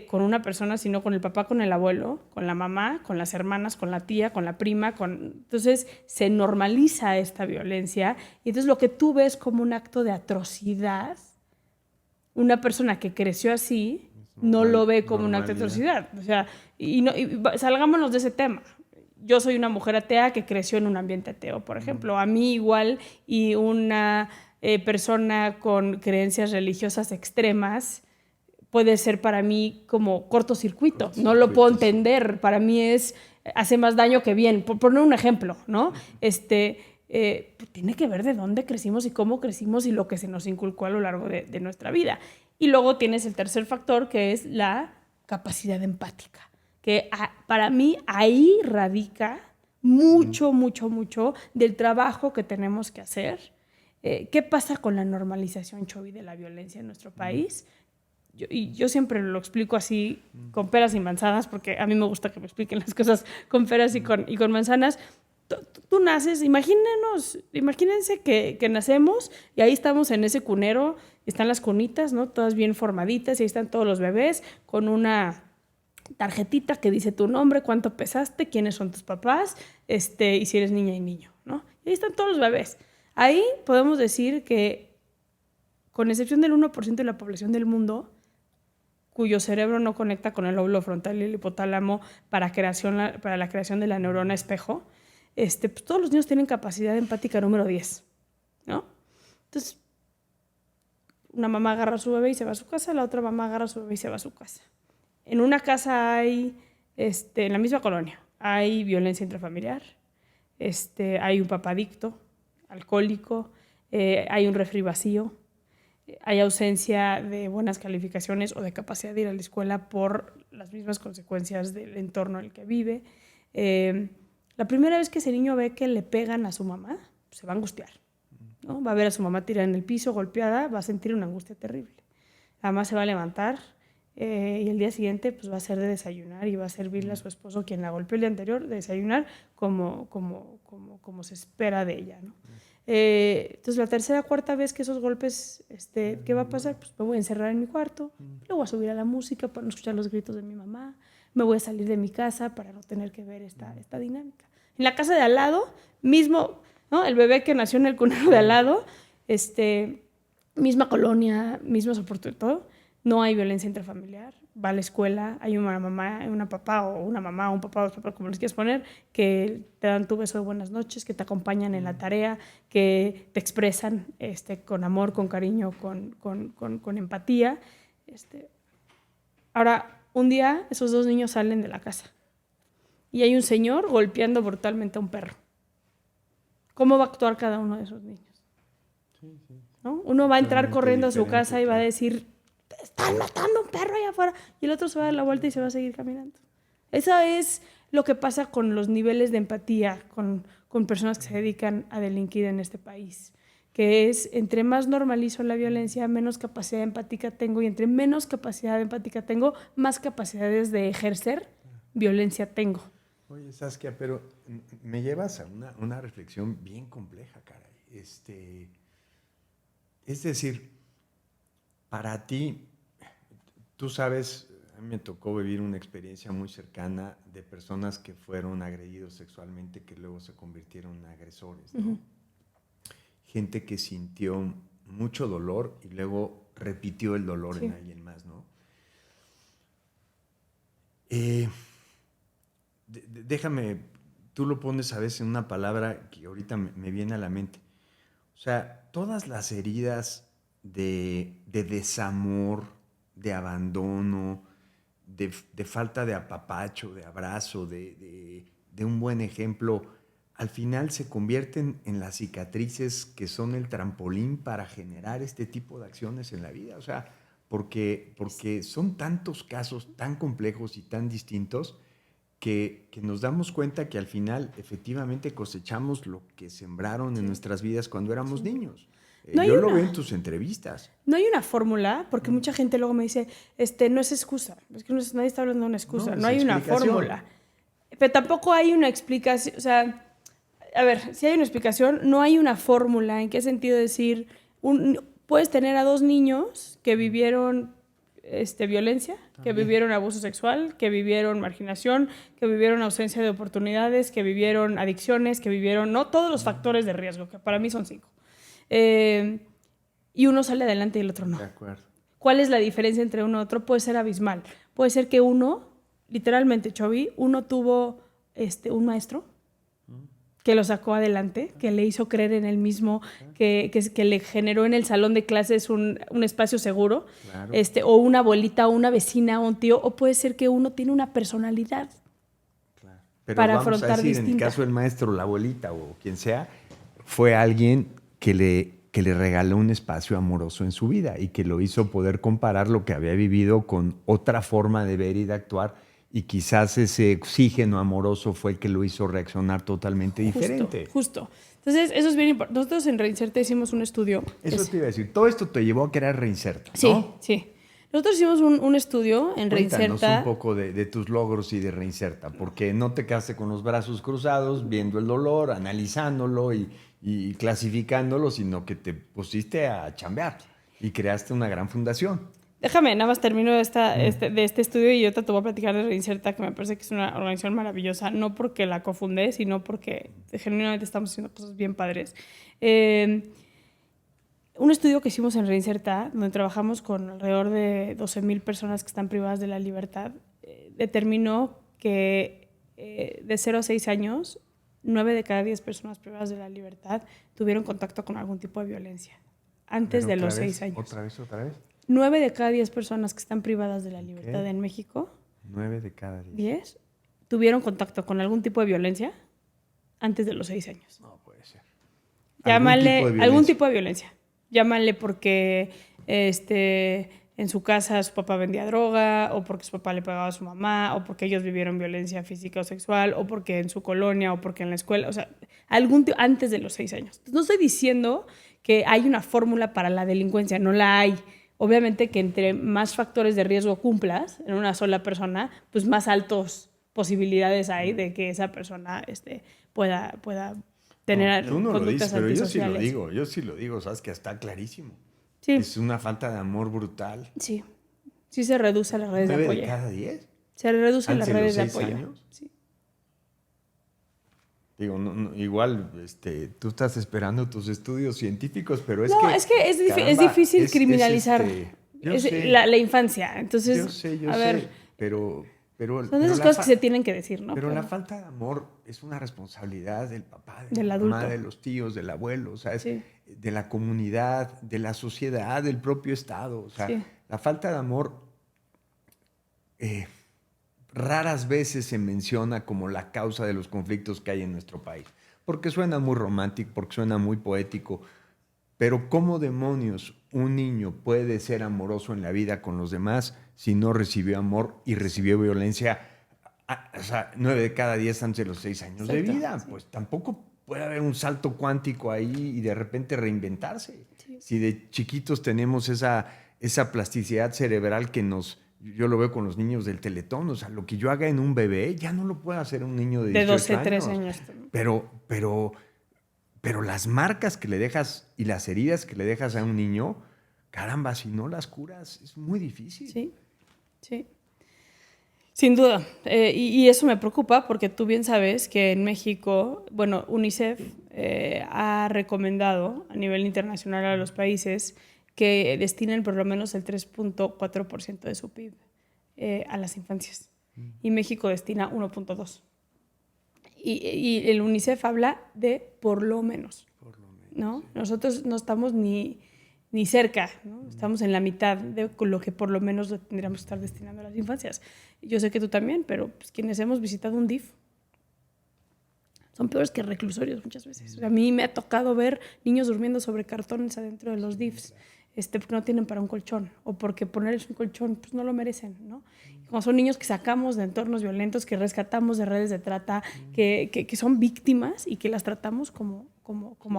con una persona, sino con el papá, con el abuelo, con la mamá, con las hermanas, con la tía, con la prima. Entonces se normaliza esta violencia y entonces lo que tú ves como un acto de atrocidad, una persona que creció así no lo ve como un acto de atrocidad. O sea, salgámonos de ese tema. Yo soy una mujer atea que creció en un ambiente ateo, por ejemplo. A mí igual, y una persona con creencias religiosas extremas puede ser para mí como cortocircuito. No lo puedo entender. Para mí hace más daño que bien. Por poner un ejemplo, ¿no? pues tiene que ver de dónde crecimos y cómo crecimos y lo que se nos inculcó a lo largo de nuestra vida. Y luego tienes el tercer factor, que es la capacidad empática, que para mí ahí radica mucho del trabajo que tenemos que hacer. ¿Qué pasa con la normalización, Chovy, de la violencia en nuestro país? Yo siempre lo explico así, con peras y manzanas, porque a mí me gusta que me expliquen las cosas con peras y con manzanas. Tú naces, imagínense que nacemos y ahí estamos en ese cunero, están las cunitas, ¿no? Todas bien formaditas, y ahí están todos los bebés con una tarjetita que dice tu nombre, cuánto pesaste, quiénes son tus papás, y si eres niña y niño, ¿no? Y ahí están todos los bebés. Ahí podemos decir que, con excepción del 1% de la población del mundo, cuyo cerebro no conecta con el lóbulo frontal y el hipotálamo para la creación de la neurona espejo, pues todos los niños tienen capacidad empática número 10, ¿no? Entonces, una mamá agarra a su bebé y se va a su casa, la otra mamá agarra a su bebé y se va a su casa. En una casa hay, en la misma colonia, hay violencia intrafamiliar, hay un papá adicto, alcohólico, hay un refri vacío, hay ausencia de buenas calificaciones o de capacidad de ir a la escuela por las mismas consecuencias del entorno en el que vive. La primera vez que ese niño ve que le pegan a su mamá, se va a angustiar, ¿no? Va a ver a su mamá tirada en el piso, golpeada, va a sentir una angustia terrible. La mamá se va a levantar y el día siguiente pues, va a hacer de desayunar y va a servirle a su esposo, quien la golpeó el día anterior, de desayunar como se espera de ella, ¿no? Entonces, la tercera, cuarta vez que esos golpes, ¿qué va a pasar? Pues me voy a encerrar en mi cuarto, le voy a subir a la música para no escuchar los gritos de mi mamá, me voy a salir de mi casa para no tener que ver esta dinámica. En la casa de al lado, mismo, ¿no? El bebé que nació en el cunero de al lado, misma colonia, mismas oportunidades, todo, no hay violencia intrafamiliar, va a la escuela, hay una mamá, un papá, o un papá, dos papás, como les quieras poner, que te dan tu beso de buenas noches, que te acompañan en la tarea, que te expresan con amor, con cariño, con empatía. Ahora, un día esos dos niños salen de la casa y hay un señor golpeando brutalmente a un perro. ¿Cómo va a actuar cada uno de esos niños? ¿No? Uno va a entrar corriendo a su casa y va a decir, te están matando a un perro allá afuera, y el otro se va a dar la vuelta y se va a seguir caminando. Eso es lo que pasa con los niveles de empatía con personas que se dedican a delinquir en este país, que es, entre más normalizo la violencia, menos capacidad empática tengo, y entre menos capacidad empática tengo, más capacidades de ejercer violencia tengo. Oye, Saskia, pero me llevas a una reflexión bien compleja, caray. Es decir, para ti, tú sabes, a mí me tocó vivir una experiencia muy cercana de personas que fueron agredidos sexualmente, que luego se convirtieron en agresores, ¿no? Uh-huh. Gente que sintió mucho dolor y luego repitió el dolor en alguien más, ¿no? Déjame, tú lo pones a veces en una palabra que ahorita me viene a la mente. O sea, todas las heridas de desamor, de abandono, de falta de apapacho, de abrazo, de un buen ejemplo, al final se convierten en las cicatrices que son el trampolín para generar este tipo de acciones en la vida. O sea, porque son tantos casos tan complejos y tan distintos que nos damos cuenta que al final efectivamente cosechamos lo que sembraron en nuestras vidas cuando éramos niños. Yo lo veo en tus entrevistas. No hay una fórmula, porque mucha gente luego me dice, no es excusa. Es que nadie está hablando de una excusa. No hay una fórmula. Pero tampoco hay una explicación. O sea, a ver, si hay una explicación, no hay una fórmula. ¿En qué sentido decir? Puedes tener a dos niños que vivieron violencia, que vivieron abuso sexual, que vivieron marginación, que vivieron ausencia de oportunidades, que vivieron adicciones, que vivieron todos los factores de riesgo, que para mí son 5. Y uno sale adelante y el otro no. De acuerdo. ¿Cuál es la diferencia entre uno y otro? Puede ser abismal. Puede ser que uno, literalmente, Chovy, uno tuvo un maestro que lo sacó adelante, que le hizo creer en él mismo, que le generó en el salón de clases un espacio seguro, claro. O una abuelita, o una vecina, o un tío, o puede ser que uno tiene una personalidad, claro. Pero para vamos afrontar a decir, distinta. En el caso del maestro, la abuelita o quien sea, fue alguien que le regaló un espacio amoroso en su vida y que lo hizo poder comparar lo que había vivido con otra forma de ver y de actuar, y quizás ese oxígeno amoroso fue el que lo hizo reaccionar totalmente diferente. Justo. Entonces, eso es bien importante. Nosotros en Reinserta hicimos un estudio. Eso te iba a decir. Todo esto te llevó a querer Reinserta, ¿no? Sí. Nosotros hicimos un estudio en Reinserta. Cuéntanos un poco de tus logros y de Reinserta, porque no te quedaste con los brazos cruzados viendo el dolor, analizándolo y clasificándolo, sino que te pusiste a chambear y creaste una gran fundación. Déjame, nada más termino de este estudio y yo te voy a platicar de Reinserta, que me parece que es una organización maravillosa, no porque la cofundé, sino porque genuinamente estamos haciendo cosas bien padres. Un estudio que hicimos en Reinserta, donde trabajamos con alrededor de 12,000 personas que están privadas de la libertad, determinó que de 0 a 6 años, 9 de cada 10 personas privadas de la libertad tuvieron contacto con algún tipo de violencia antes de los 6 años. ¿Otra vez? 9 de cada 10 personas que están privadas de la libertad en México. 9 de cada 10. 10 tuvieron contacto con algún tipo de violencia antes de los 6 años. No puede ser. Llámale algún tipo de violencia. Llámale porque en su casa su papá vendía droga, o porque su papá le pegaba a su mamá, o porque ellos vivieron violencia física o sexual, o porque en su colonia, o porque en la escuela. O sea, antes de los 6 años. Entonces, no estoy diciendo que hay una fórmula para la delincuencia, no la hay. Obviamente que entre más factores de riesgo cumplas en una sola persona, pues más altas posibilidades hay de que esa persona pueda tener tú no lo dices, pero antisociales. yo sí lo digo, sabes que está clarísimo. Sí. Es una falta de amor brutal. Sí se reduce a las redes de apoyo. 9 de cada 10. Se reduce a las redes de ¿Antes de los 6 apoyo. años? Sí. Digo, igual tú estás esperando tus estudios científicos, pero es es difícil criminalizar la infancia. Entonces, yo sé, pero son de esas cosas que se tienen que decir, ¿no? Pero la falta de amor es una responsabilidad del papá, del la mamá, adulto, de los tíos, del abuelo, o sea, es sí, de la comunidad, de la sociedad, del propio Estado. O sea, sí, la falta de amor raras veces se menciona como la causa de los conflictos que hay en nuestro país, porque suena muy romántico, porque suena muy poético, pero ¿cómo demonios un niño puede ser amoroso en la vida con los demás si no recibió amor y recibió violencia? O sea, 9 de cada 10 antes de los 6 años de vida. Sí. Pues tampoco puede haber un salto cuántico ahí y de repente reinventarse. Sí. Si de chiquitos tenemos esa plasticidad cerebral que yo lo veo con los niños del Teletón, o sea, lo que yo haga en un bebé ya no lo puede hacer un niño de 18 12, 13 años. Pero las marcas que le dejas y las heridas que le dejas a un niño, caramba, si no las curas es muy difícil. Sí. Sin duda. Y eso me preocupa porque tú bien sabes que en México, bueno, UNICEF ha recomendado a nivel internacional a los países que destinen por lo menos el 3.4% de su PIB a las infancias. Y México destina 1.2%. Y el UNICEF habla de por lo menos. ¿No? Sí. Nosotros no estamos ni cerca, ¿no? Estamos en la mitad de lo que por lo menos tendríamos que estar destinando a las infancias. Yo sé que tú también, pero pues, quienes hemos visitado un DIF son peores que reclusorios muchas veces. O sea, a mí me ha tocado ver niños durmiendo sobre cartones adentro de los DIFs, porque no tienen para un colchón, o porque ponerles un colchón pues no lo merecen, ¿no? Como son niños que sacamos de entornos violentos, que rescatamos de redes de trata, que son víctimas y que las tratamos como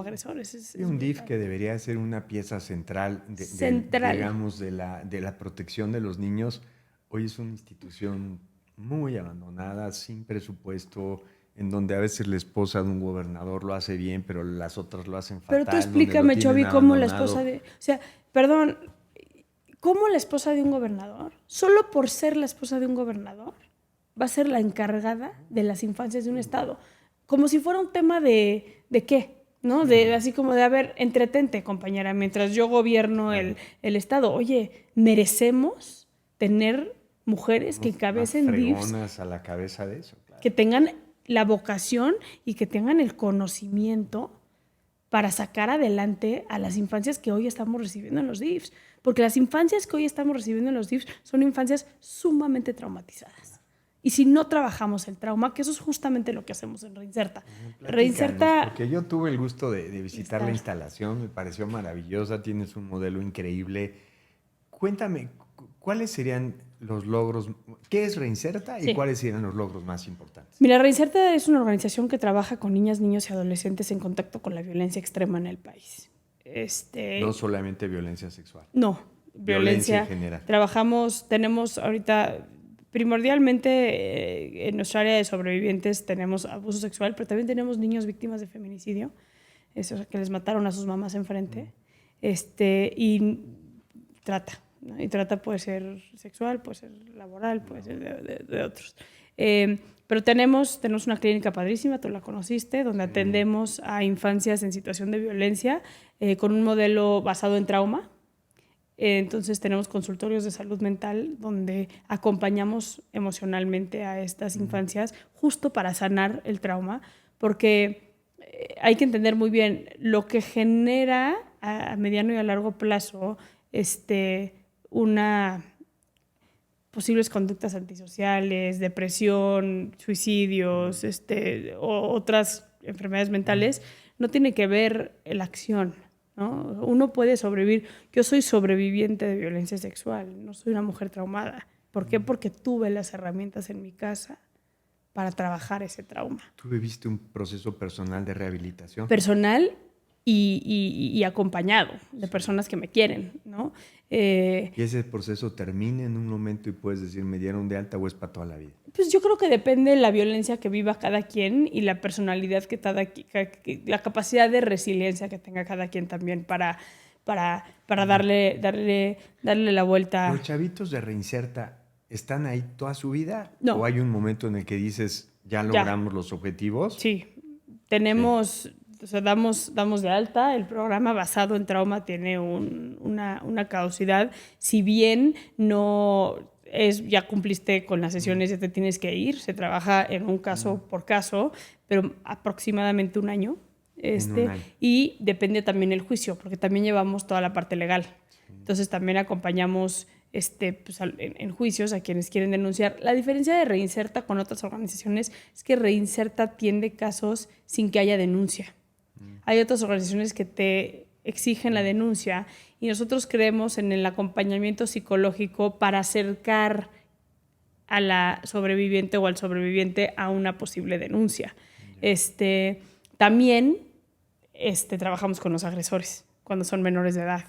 agresores. Es un DIF que debería ser una pieza central, digamos, de la protección de los niños. Hoy es una institución muy abandonada, sin presupuesto, en donde a veces la esposa de un gobernador lo hace bien, pero las otras lo hacen fatal. Pero tú explícame, Chovi, cómo la esposa de... O sea, perdón, ¿cómo la esposa de un gobernador, solo por ser la esposa de un gobernador, va a ser la encargada de las infancias de un estado? Como si fuera un tema de ¿qué? ¿No? Así como de, a ver, entretente, compañera, mientras yo gobierno el estado. Oye, merecemos tener mujeres que encabecen DIFs. A la cabeza de eso, claro. Que tengan la vocación y que tengan el conocimiento para sacar adelante a las infancias que hoy estamos recibiendo en los DIFs. Porque las infancias que hoy estamos recibiendo en los DIFs son infancias sumamente traumatizadas. Y si no trabajamos el trauma, que eso es justamente lo que hacemos en Reinserta. Reinserta... Porque yo tuve el gusto de visitar la instalación, me pareció maravillosa, tienes un modelo increíble. Cuéntame, ¿cuáles serían los logros? ¿Qué es Reinserta y cuáles serían los logros más importantes? Mira, Reinserta es una organización que trabaja con niñas, niños y adolescentes en contacto con la violencia extrema en el país. No solamente violencia sexual. No, violencia en general. Tenemos ahorita... Primordialmente, en nuestra área de sobrevivientes tenemos abuso sexual, pero también tenemos niños víctimas de feminicidio, que les mataron a sus mamás enfrente, y trata, ¿no? Y trata puede ser sexual, puede ser laboral, puede ser de otros. Pero tenemos una clínica padrísima, tú la conociste, donde atendemos a infancias en situación de violencia con un modelo basado en trauma. Entonces tenemos consultorios de salud mental donde acompañamos emocionalmente a estas infancias justo para sanar el trauma, porque hay que entender muy bien lo que genera a mediano y a largo plazo posibles conductas antisociales, depresión, suicidios, o otras enfermedades mentales, no tiene que ver la acción, ¿no? Uno puede sobrevivir. Yo soy sobreviviente de violencia sexual, no soy una mujer traumada. ¿Por qué? Porque tuve las herramientas en mi casa para trabajar ese trauma. ¿Tú viviste un proceso personal de rehabilitación? Personal y acompañado de personas que me quieren, ¿no? ¿Y ese proceso termina en un momento y puedes decir, me dieron de alta o es para toda la vida? Pues yo creo que depende de la violencia que viva cada quien y la personalidad la capacidad de resiliencia que tenga cada quien también para darle la vuelta. ¿Los chavitos de Reinserta están ahí toda su vida? No. ¿O hay un momento en el que dices, ya logramos los objetivos? Sí, tenemos... O sea, damos de alta. El programa basado en trauma tiene una caducidad. Si bien no ya cumpliste con las sesiones, ya te tienes que ir. Se trabaja en un caso por caso, pero aproximadamente un año. Y depende también el juicio, porque también llevamos toda la parte legal. Entonces también acompañamos pues, en juicios a quienes quieren denunciar. La diferencia de Reinserta con otras organizaciones es que Reinserta atiende casos sin que haya denuncia. Hay otras organizaciones que te exigen la denuncia y nosotros creemos en el acompañamiento psicológico para acercar a la sobreviviente o al sobreviviente a una posible denuncia. También trabajamos con los agresores cuando son menores de edad.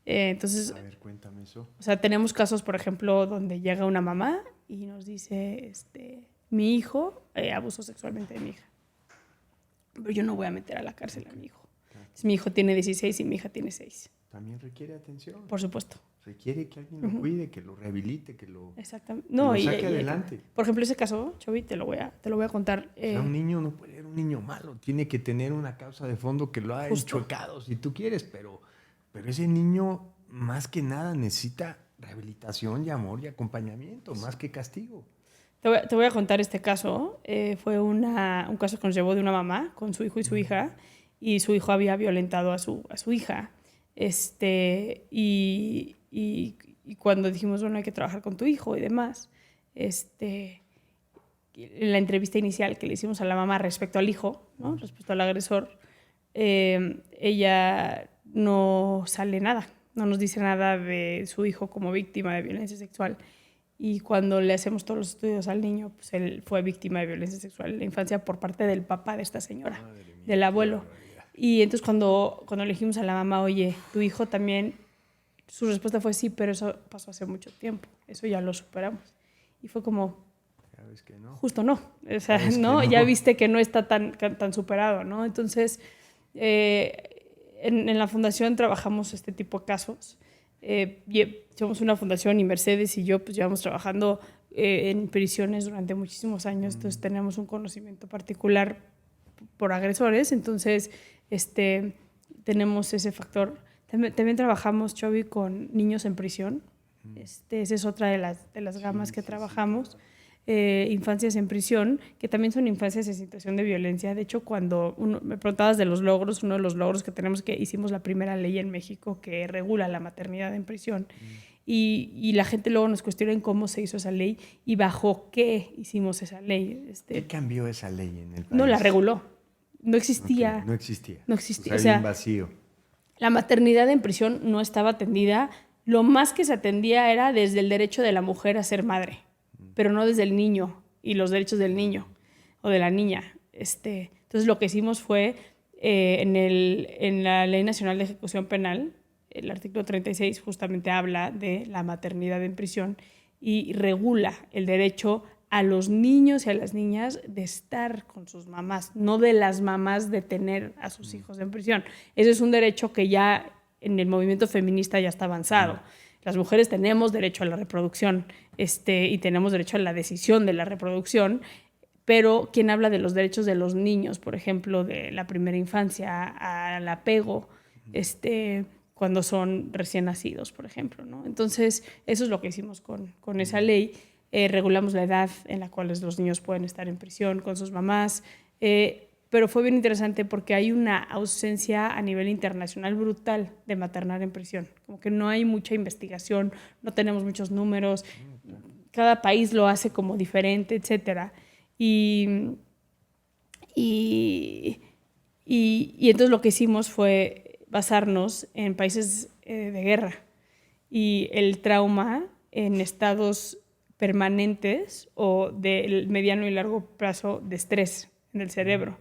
Entonces, a ver, cuéntame eso. O sea, tenemos casos, por ejemplo, donde llega una mamá y nos dice, mi hijo abusó sexualmente de mi hija. Pero yo no voy a meter a la cárcel a mi hijo. Entonces, mi hijo tiene 16 y mi hija tiene 6. También requiere atención. Por supuesto. Requiere que alguien lo cuide, que lo rehabilite, que lo saque adelante. Por ejemplo, ese caso, Chovy, te lo voy a contar. O sea, un niño no puede ser un niño malo. Tiene que tener una causa de fondo que lo ha enchuecado, si tú quieres. Pero ese niño, más que nada, necesita rehabilitación y amor y acompañamiento, más que castigo. Te voy a contar este caso. Fue un caso que nos llevó de una mamá con su hijo y su hija, y su hijo había violentado a su hija. Y cuando dijimos, bueno, hay que trabajar con tu hijo y demás, en la entrevista inicial que le hicimos a la mamá respecto al hijo, ¿no? Respecto al agresor, ella no sale nada, no nos dice nada de su hijo como víctima de violencia sexual. Y cuando le hacemos todos los estudios al niño, pues él fue víctima de violencia sexual en la infancia por parte del papá de esta señora, del abuelo. Y entonces cuando le dijimos a la mamá, oye, tu hijo también, su respuesta fue sí, pero eso pasó hace mucho tiempo, eso ya lo superamos. Y fue como, ya ves que no. Justo no, o sea, ¿no? Ya viste que no está tan superado, ¿no? Entonces, en la fundación trabajamos este tipo de casos. Somos una fundación y Mercedes y yo pues llevamos trabajando en prisiones durante muchísimos años, entonces tenemos un conocimiento particular por agresores, entonces tenemos ese factor. También trabajamos, Chovy, con niños en prisión. Esa es otra de las gamas que trabajamos. Infancias en prisión, que también son infancias en situación de violencia. De hecho, cuando me preguntabas de los logros, uno de los logros que tenemos, que hicimos la primera ley en México que regula la maternidad en prisión. Y la gente luego nos cuestiona en cómo se hizo esa ley y bajo qué hicimos esa ley. ¿Qué cambió esa ley en el país? No, la reguló. No existía. Okay, no existía. No existía. O sea, bien vacío. La maternidad en prisión no estaba atendida. Lo más que se atendía era desde el derecho de la mujer a ser madre, pero no desde el niño y los derechos del niño o de la niña. Entonces lo que hicimos fue, en la Ley Nacional de Ejecución Penal, el artículo 36 justamente habla de la maternidad en prisión y regula el derecho a los niños y a las niñas de estar con sus mamás, no de las mamás de tener a sus hijos en prisión. Ese es un derecho que ya en el movimiento feminista ya está avanzado. Las mujeres tenemos derecho a la reproducción y tenemos derecho a la decisión de la reproducción, pero quien habla de los derechos de los niños, por ejemplo, de la primera infancia al apego, cuando son recién nacidos, por ejemplo, ¿no? Entonces, eso es lo que hicimos con esa ley. Regulamos la edad en la cual los niños pueden estar en prisión con sus mamás, pero fue bien interesante porque hay una ausencia a nivel internacional brutal de maternar en prisión. Como que no hay mucha investigación, no tenemos muchos números, cada país lo hace como diferente, etc. Y entonces lo que hicimos fue basarnos en países de guerra y el trauma en estados permanentes o de mediano y largo plazo de estrés en el cerebro.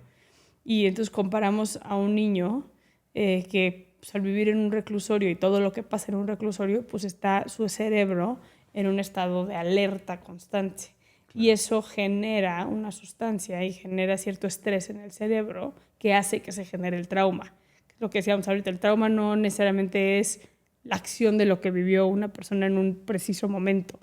Y entonces comparamos a un niño que pues, al vivir en un reclusorio y todo lo que pasa en un reclusorio, pues está su cerebro en un estado de alerta constante. Y eso genera una sustancia y genera cierto estrés en el cerebro que hace que se genere el trauma. Lo que decíamos ahorita, el trauma no necesariamente es la acción de lo que vivió una persona en un preciso momento,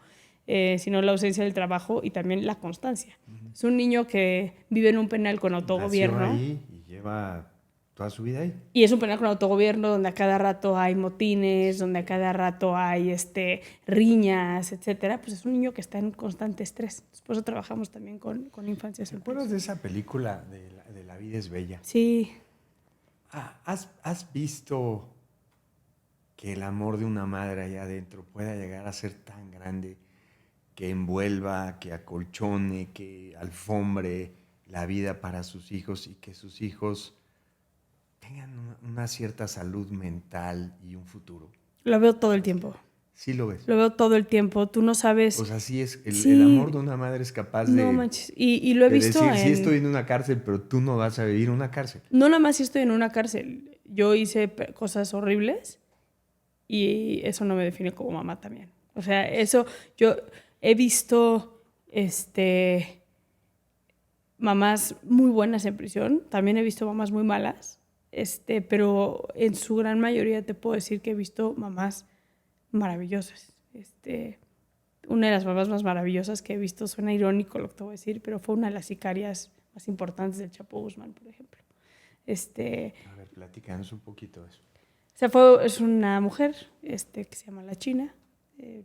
sino la ausencia del trabajo y también la constancia. Es un niño que vive en un penal con autogobierno. Nació ahí y lleva toda su vida ahí. Y es un penal con autogobierno donde a cada rato hay motines, donde a cada rato hay riñas, etcétera. Pues es un niño que está en constante estrés. Por eso trabajamos también con infancias. ¿Te acuerdas de esa película de La vida es bella? Sí. ¿Has visto que el amor de una madre allá adentro pueda llegar a ser tan grande que envuelva, que acolchone, que alfombre la vida para sus hijos y que sus hijos tengan una cierta salud mental y un futuro? Lo veo todo el tiempo. Sí lo ves. Lo veo todo el tiempo. Tú no sabes... Pues así es. El amor de una madre es capaz de... No manches. Y lo he visto decir, sí estoy en una cárcel, pero tú no vas a vivir en una cárcel. No nada más si estoy en una cárcel. Yo hice cosas horribles y eso no me define como mamá también. O sea, eso... Yo he visto mamás muy buenas en prisión. También he visto mamás muy malas. Pero en su gran mayoría te puedo decir que he visto mamás maravillosas. Una de las mamás más maravillosas que he visto, suena irónico lo que te voy a decir, pero fue una de las sicarias más importantes del Chapo Guzmán, por ejemplo. A ver, platícanos un poquito de eso. O sea, es una mujer que se llama La China,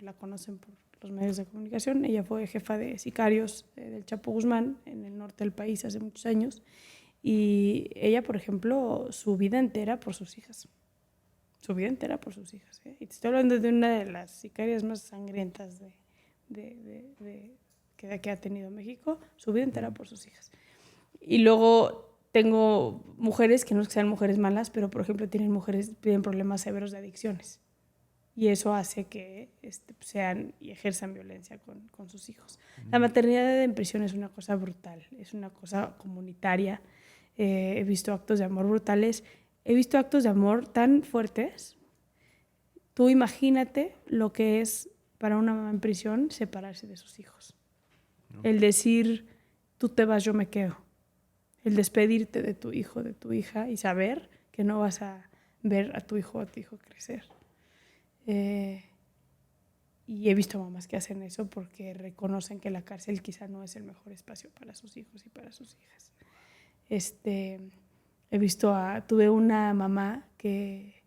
la conocen por los medios de comunicación. Ella fue jefa de sicarios del Chapo Guzmán en el norte del país hace muchos años. Y ella, por ejemplo, su vida entera por sus hijas. Su vida entera por sus hijas. Y te estoy hablando de una de las sicarias más sangrientas que ha tenido México. Su vida entera por sus hijas. Y luego tengo mujeres que no es que sean mujeres malas, pero por ejemplo tienen problemas severos de adicciones. Y eso hace que sean y ejerzan violencia con sus hijos. La maternidad en prisión es una cosa brutal, es una cosa comunitaria. He visto actos de amor brutales. He visto actos de amor tan fuertes. Tú imagínate lo que es para una mamá en prisión separarse de sus hijos. No. El decir, tú te vas, yo me quedo. El despedirte de tu hijo, de tu hija y saber que no vas a ver a tu hijo crecer. Y he visto mamás que hacen eso porque reconocen que la cárcel quizá no es el mejor espacio para sus hijos y para sus hijas. Tuve una mamá que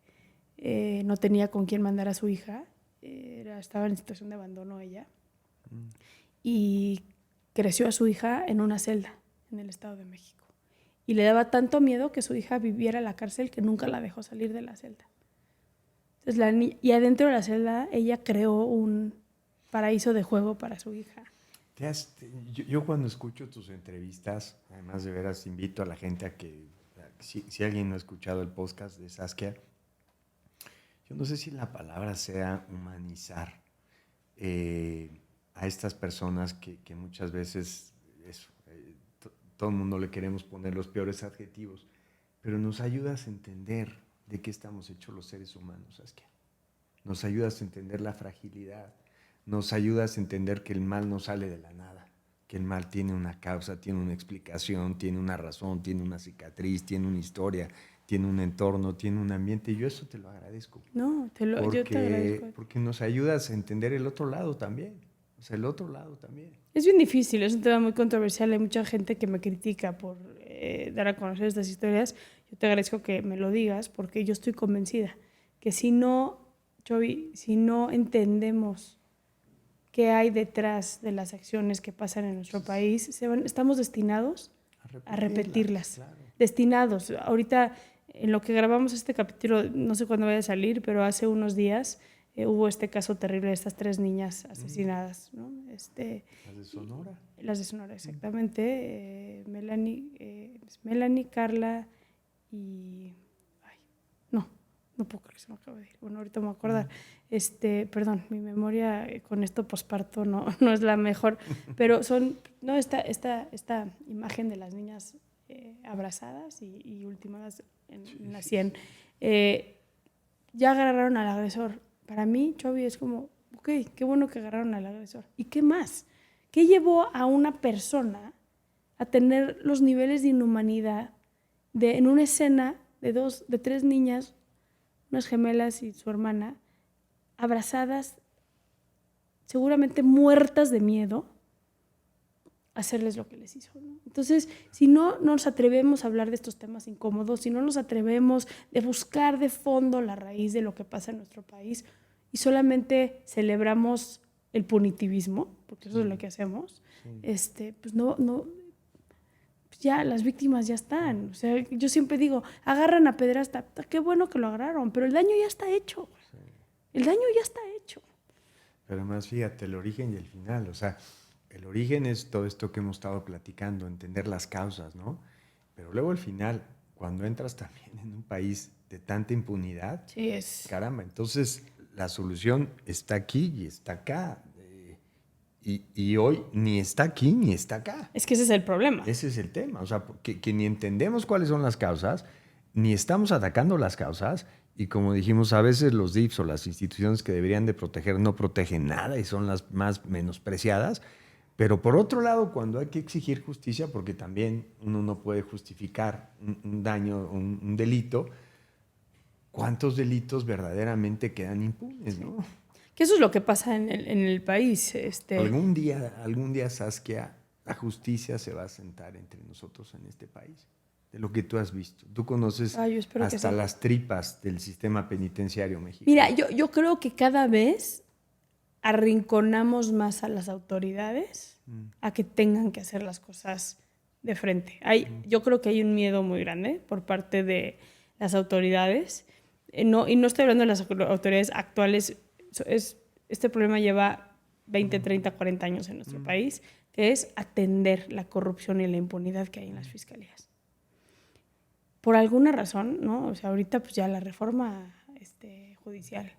no tenía con quién mandar a su hija, estaba en situación de abandono ella, y creció a su hija en una celda en el Estado de México. Y le daba tanto miedo que su hija viviera en la cárcel que nunca la dejó salir de la celda. Entonces, y adentro de la celda ella creó un paraíso de juego para su hija. Yo cuando escucho tus entrevistas, además de veras invito a la gente a que, si alguien no ha escuchado el podcast de Saskia, yo no sé si la palabra sea humanizar a estas personas que muchas veces todo el mundo le queremos poner los peores adjetivos, pero nos ayudas a entender de qué estamos hechos los seres humanos, Saskia. Nos ayudas a entender la fragilidad, nos ayudas a entender que el mal no sale de la nada, que el mal tiene una causa, tiene una explicación, tiene una razón, tiene una cicatriz, tiene una historia, tiene un entorno, tiene un ambiente, y yo eso te lo agradezco. No, yo te agradezco. Porque nos ayudas a entender el otro lado también. O sea, el otro lado también. Es bien difícil, es un tema muy controversial. Hay mucha gente que me critica por dar a conocer estas historias. Yo te agradezco que me lo digas porque yo estoy convencida que si no, Chovi, si no entendemos qué hay detrás de las acciones que pasan en nuestro país, estamos destinados a repetirlas. Claro. Destinados. Ahorita, en lo que grabamos este capítulo, no sé cuándo vaya a salir, pero hace unos días hubo este caso terrible de estas 3 niñas asesinadas, ¿no? Las de Sonora. Las de Sonora, exactamente. Melanie, Carla y... No puedo creer que se me acaba de ir. Bueno, ahorita me voy a acordar. Perdón, mi memoria con esto posparto no es la mejor, pero esta imagen de las niñas abrazadas y ultimadas en la 100. Ya agarraron al agresor. Para mí, Chovi, es como, ok, qué bueno que agarraron al agresor. ¿Y qué más? ¿Qué llevó a una persona a tener los niveles de inhumanidad en una escena de 3 niñas, unas gemelas y su hermana, abrazadas, seguramente muertas de miedo, hacerles lo que les hizo, ¿no? Entonces, si no nos atrevemos a hablar de estos temas incómodos, si no nos atrevemos de buscar de fondo la raíz de lo que pasa en nuestro país y solamente celebramos el punitivismo, porque eso es lo que hacemos, pues ya las víctimas ya están. O sea, yo siempre digo, agarran a pederasta, qué bueno que lo agarraron, pero el daño ya está hecho. Sí. El daño ya está hecho. Pero además, fíjate, el origen y el final, o sea, el origen es todo esto que hemos estado platicando, entender las causas, ¿no? Pero luego el final, cuando entras también en un país de tanta impunidad, sí, es... caramba, entonces la solución está aquí y está acá. Y hoy ni está aquí ni está acá. Es que ese es el problema. Ese es el tema. O sea, que ni entendemos cuáles son las causas, ni estamos atacando las causas. Y como dijimos, a veces los DIFs o las instituciones que deberían de proteger no protegen nada y son las más menospreciadas. Pero por otro lado, cuando hay que exigir justicia, porque también uno no puede justificar un daño, un delito, ¿cuántos delitos verdaderamente quedan impunes, no? Que eso es lo que pasa en el país. Algún día, Saskia, la justicia se va a sentar entre nosotros en este país. De lo que tú has visto. Tú conoces hasta las tripas del sistema penitenciario mexicano. Mira, yo creo que cada vez arrinconamos más a las autoridades a que tengan que hacer las cosas de frente. Yo creo que hay un miedo muy grande por parte de las autoridades. Y no estoy hablando de las autoridades actuales. Este problema lleva 20, 30, 40 años en nuestro país, que es atender la corrupción y la impunidad que hay en las fiscalías. Por alguna razón, ¿no? O sea, ahorita pues ya la reforma judicial.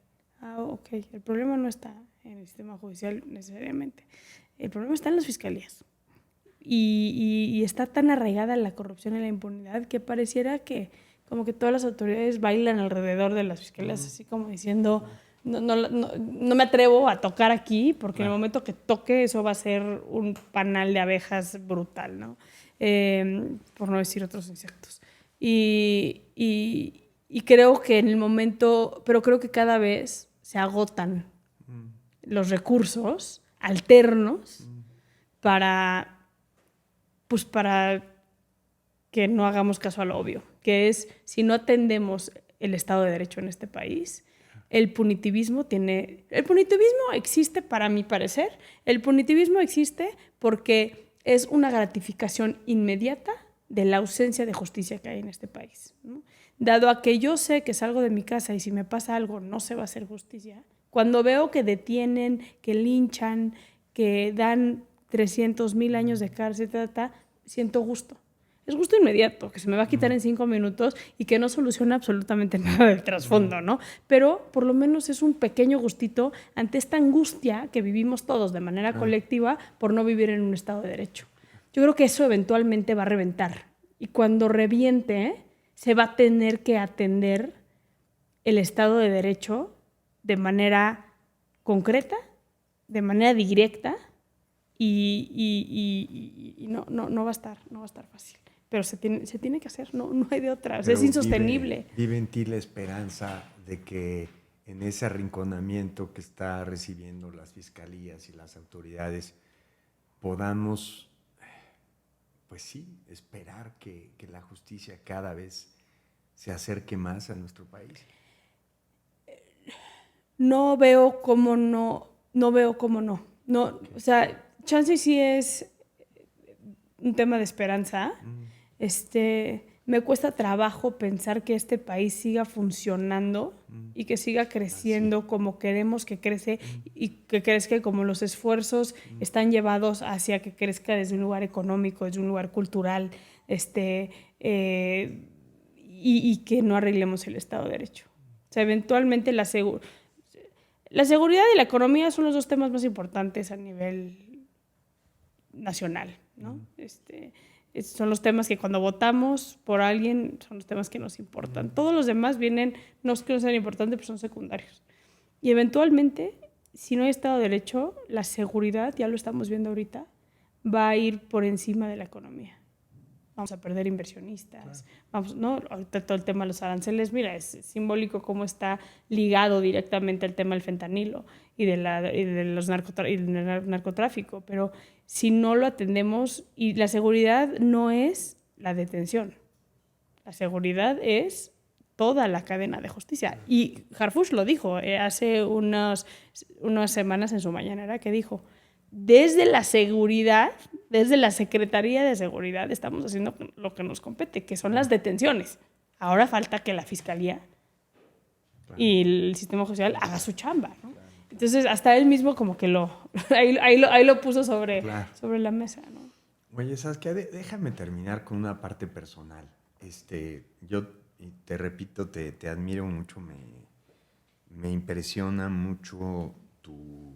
Ok, el problema no está en el sistema judicial necesariamente. El problema está en las fiscalías. Y está tan arraigada la corrupción y la impunidad que pareciera que como que todas las autoridades bailan alrededor de las fiscalías, así como diciendo... No me atrevo a tocar aquí porque en el momento que toque eso va a ser un panal de abejas brutal, ¿no? Por no decir otros insectos. Y creo que en el momento, pero creo que cada vez se agotan los recursos alternos para que no hagamos caso a lo obvio, que es si no atendemos el Estado de Derecho en este país. El punitivismo existe, para mi parecer. El punitivismo existe porque es una gratificación inmediata de la ausencia de justicia que hay en este país, ¿no? dado a que yo sé que salgo de mi casa y si me pasa algo no se va a hacer justicia, cuando veo que detienen, que linchan, que dan 300,000 años de cárcel, siento gusto. Es gusto inmediato, que se me va a quitar en 5 minutos y que no soluciona absolutamente nada del trasfondo, ¿no? Pero por lo menos es un pequeño gustito ante esta angustia que vivimos todos de manera colectiva por no vivir en un Estado de Derecho. Yo creo que eso eventualmente va a reventar. Y cuando reviente, se va a tener que atender el Estado de Derecho de manera concreta, de manera directa, y no va a estar fácil. Pero se tiene que hacer, no hay de otra. Es insostenible. Vive en ti la esperanza de que en ese arrinconamiento que está recibiendo las fiscalías y las autoridades podamos, pues sí, esperar que la justicia cada vez se acerque más a nuestro país. No veo cómo no. No, o sea, chance sí es un tema de esperanza. Me cuesta trabajo pensar que este país siga funcionando y que siga creciendo como queremos que crece y que crezca como los esfuerzos están llevados hacia que crezca desde un lugar económico, desde un lugar cultural, y que no arreglemos el Estado de Derecho. O sea, eventualmente la seguridad y la economía son los dos temas más importantes a nivel nacional, ¿no? Son los temas que cuando votamos por alguien son los temas que nos importan. Todos los demás vienen, no es que no sean importantes, pero son secundarios. Y eventualmente, si no hay Estado de Derecho, la seguridad, ya lo estamos viendo ahorita, va a ir por encima de la economía. Vamos a perder inversionistas. ¿No? Ahorita todo el tema de los aranceles, mira, es simbólico cómo está ligado directamente al tema del fentanilo y del narcotráfico, pero si no lo atendemos, y la seguridad no es la detención, la seguridad es toda la cadena de justicia. Y Harfuch lo dijo hace unas semanas en su mañanera, que dijo, desde la seguridad, desde la Secretaría de Seguridad estamos haciendo lo que nos compete, que son las detenciones. Ahora falta que la Fiscalía y el sistema judicial haga su chamba, ¿no? Entonces, hasta él mismo como que ahí lo puso sobre la mesa, ¿no? Oye, ¿sabes qué? Déjame terminar con una parte personal. Yo, te repito, te admiro mucho, me impresiona mucho tu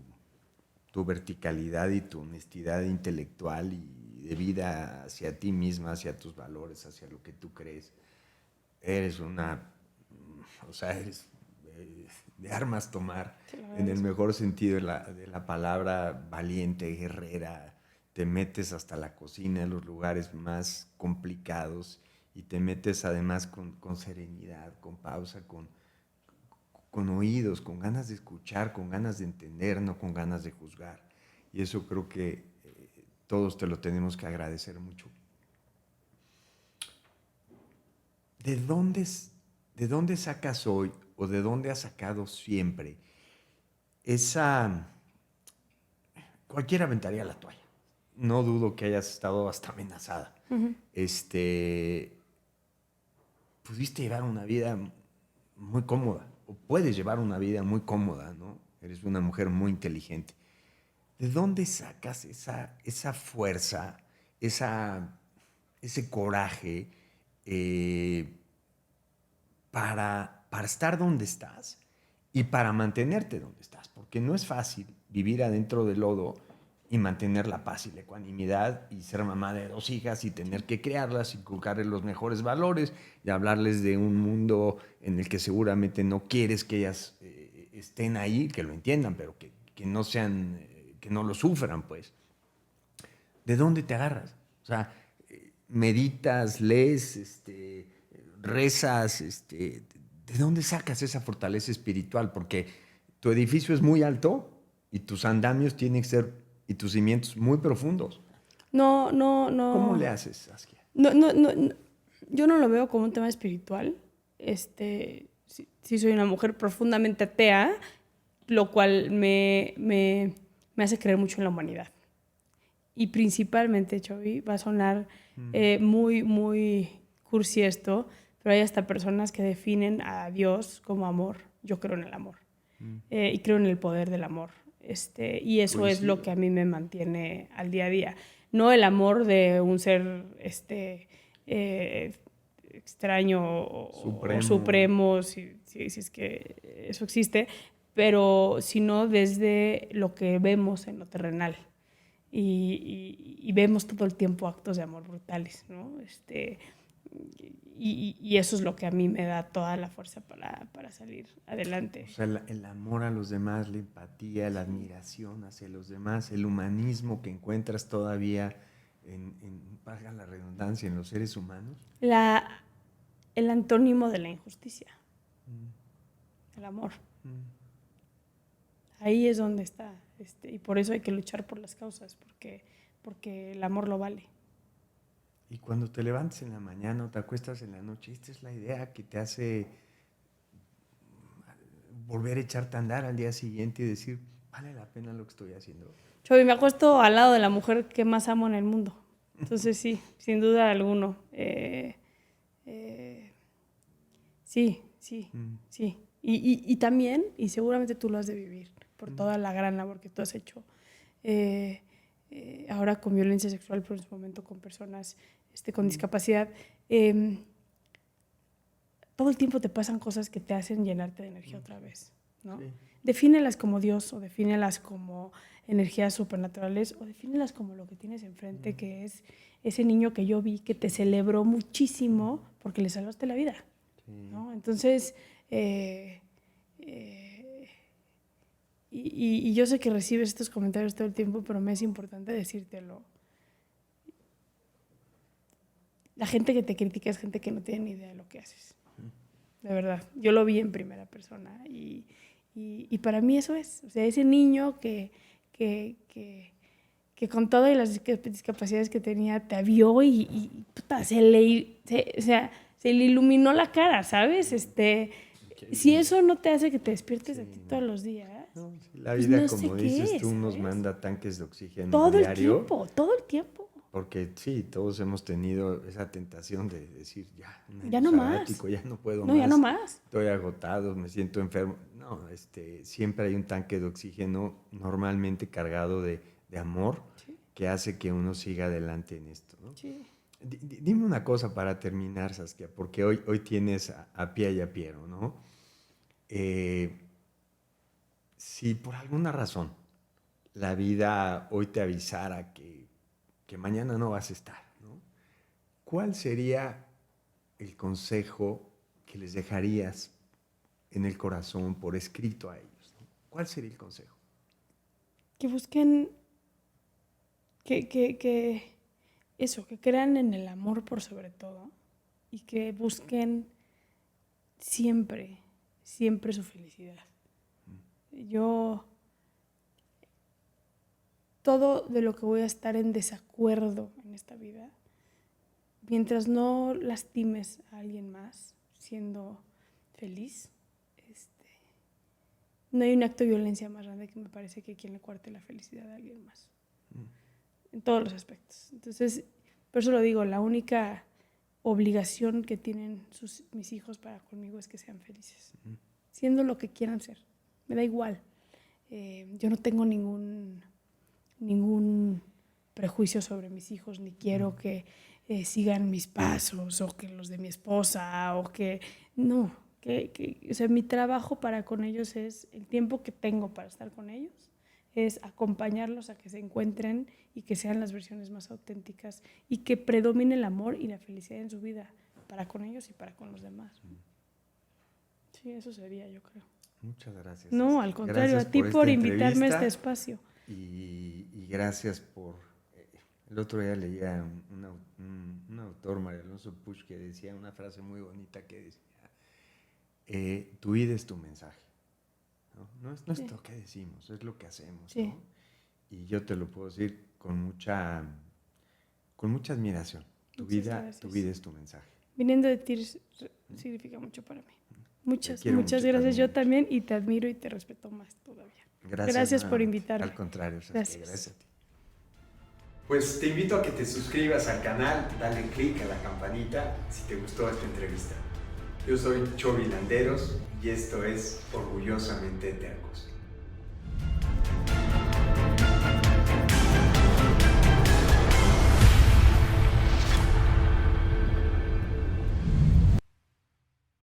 verticalidad y tu honestidad intelectual y de vida hacia ti misma, hacia tus valores, hacia lo que tú crees. Eres eres de armas tomar, en el mejor sentido de la palabra, valiente, guerrera. Te metes hasta la cocina, en los lugares más complicados, y te metes además con serenidad, con pausa, con oídos, con ganas de escuchar, con ganas de entender, no con ganas de juzgar. Y eso creo que todos te lo tenemos que agradecer mucho. ¿De dónde sacas hoy, o de dónde has sacado siempre cualquiera aventaría la toalla? No dudo que hayas estado hasta amenazada. Uh-huh. Pudiste llevar una vida muy cómoda, o puedes llevar una vida muy cómoda, ¿no? Eres una mujer muy inteligente. ¿De dónde sacas esa fuerza, ese coraje para estar donde estás y para mantenerte donde estás? Porque no es fácil vivir adentro del lodo y mantener la paz y la ecuanimidad, y ser mamá de 2 hijas y tener que criarlas, inculcarles los mejores valores y hablarles de un mundo en el que seguramente no quieres que ellas estén ahí, que lo entiendan, pero que no sean, que no lo sufran, pues. ¿De dónde te agarras? O sea, meditas, lees, rezas, ¿de dónde sacas esa fortaleza espiritual? Porque tu edificio es muy alto y tus andamios tienen que ser, y tus cimientos, muy profundos. No. ¿Cómo le haces, Saskia? No, yo no lo veo como un tema espiritual. Sí soy una mujer profundamente atea, lo cual me hace creer mucho en la humanidad. Y principalmente, Chovy, va a sonar muy, muy cursi esto, pero hay hasta personas que definen a Dios como amor. Yo creo en el amor y creo en el poder del amor. Y eso es lo que a mí me mantiene al día a día. No el amor de un ser extraño o supremo, si es que eso existe, pero sino desde lo que vemos en lo terrenal. Y vemos todo el tiempo actos de amor brutales, ¿no? Y eso es lo que a mí me da toda la fuerza para salir adelante. O sea, el amor a los demás, la empatía, la admiración hacia los demás, el humanismo que encuentras todavía valga la redundancia, en los seres humanos. El antónimo de la injusticia. El amor. Ahí es donde está. Y por eso hay que luchar por las causas, porque el amor lo vale. Y cuando te levantes en la mañana o te acuestas en la noche, esta es la idea que te hace volver a echarte a andar al día siguiente y decir, vale la pena lo que estoy haciendo. Yo me acuesto al lado de la mujer que más amo en el mundo. Entonces sí, sin duda alguno. Sí. Y también, y seguramente tú lo has de vivir, por toda la gran labor que tú has hecho. Ahora con violencia sexual, pero en su momento con personas con discapacidad. Todo el tiempo te pasan cosas que te hacen llenarte de energía otra vez, ¿no? Sí. Defínelas como Dios, o defínelas como energías supernaturales, o defínelas como lo que tienes enfrente, que es ese niño que yo vi que te celebró muchísimo porque le salvaste la vida, ¿no? Entonces, y yo sé que recibes estos comentarios todo el tiempo, pero me es importante decírtelo. La gente que te critica es gente que no tiene ni idea de lo que haces. De verdad. Yo lo vi en primera persona. Y para mí eso es. O sea, ese niño que con todas las discapacidades que tenía te vio y puta, se le iluminó la cara, ¿sabes? Si eso no te hace que te despiertes de ti todos los días. No, la vida, pues como dices tú, nos manda tanques de oxígeno todo diario. Todo el tiempo. Porque sí, todos hemos tenido esa tentación de decir, ya no más. Ya no puedo más. No, ya no más. Estoy agotado, me siento enfermo. No, siempre hay un tanque de oxígeno normalmente cargado de amor, sí, que hace que uno siga adelante en esto, ¿no? Sí. Dime una cosa para terminar, Saskia, porque hoy tienes a Pia y a Piero, ¿no? Si por alguna razón la vida hoy te avisara que mañana no vas a estar, ¿no? ¿Cuál sería el consejo que les dejarías en el corazón, por escrito a ellos, ¿no? ¿Cuál sería el consejo? Que busquen, que crean en el amor por sobre todo, y que busquen siempre su felicidad. Todo de lo que voy a estar en desacuerdo en esta vida, mientras no lastimes a alguien más siendo feliz, no hay un acto de violencia más grande que me parece que quien le cuarte la felicidad a alguien más. En todos los aspectos. Entonces, por eso lo digo, la única obligación que tienen mis hijos para conmigo es que sean felices, siendo lo que quieran ser. Me da igual. Yo no tengo ningún prejuicio sobre mis hijos, ni quiero que sigan mis pasos o que los de mi esposa o que no, o sea, mi trabajo para con ellos es el tiempo que tengo para estar con ellos, es acompañarlos a que se encuentren y que sean las versiones más auténticas y que predomine el amor y la felicidad en su vida para con ellos y para con los demás. Sí, eso sería, yo creo. Muchas gracias. No, al contrario, a ti por invitarme a este espacio. Y gracias por... El otro día leía un autor, María Alonso Puig, que decía una frase muy bonita que decía, tu vida es tu mensaje. No es lo que decimos, es lo que hacemos. Sí. ¿No? Y yo te lo puedo decir con mucha admiración. Tu vida es tu mensaje. Viniendo de ti significa mucho para mí. Muchas gracias. Yo también, y te admiro y te respeto más todavía. Gracias por invitarme. Al contrario, gracias a ti. Pues te invito a que te suscribas al canal, dale click a la campanita si te gustó esta entrevista. Yo soy Chovy Landeros y esto es Orgullosamente Tercos.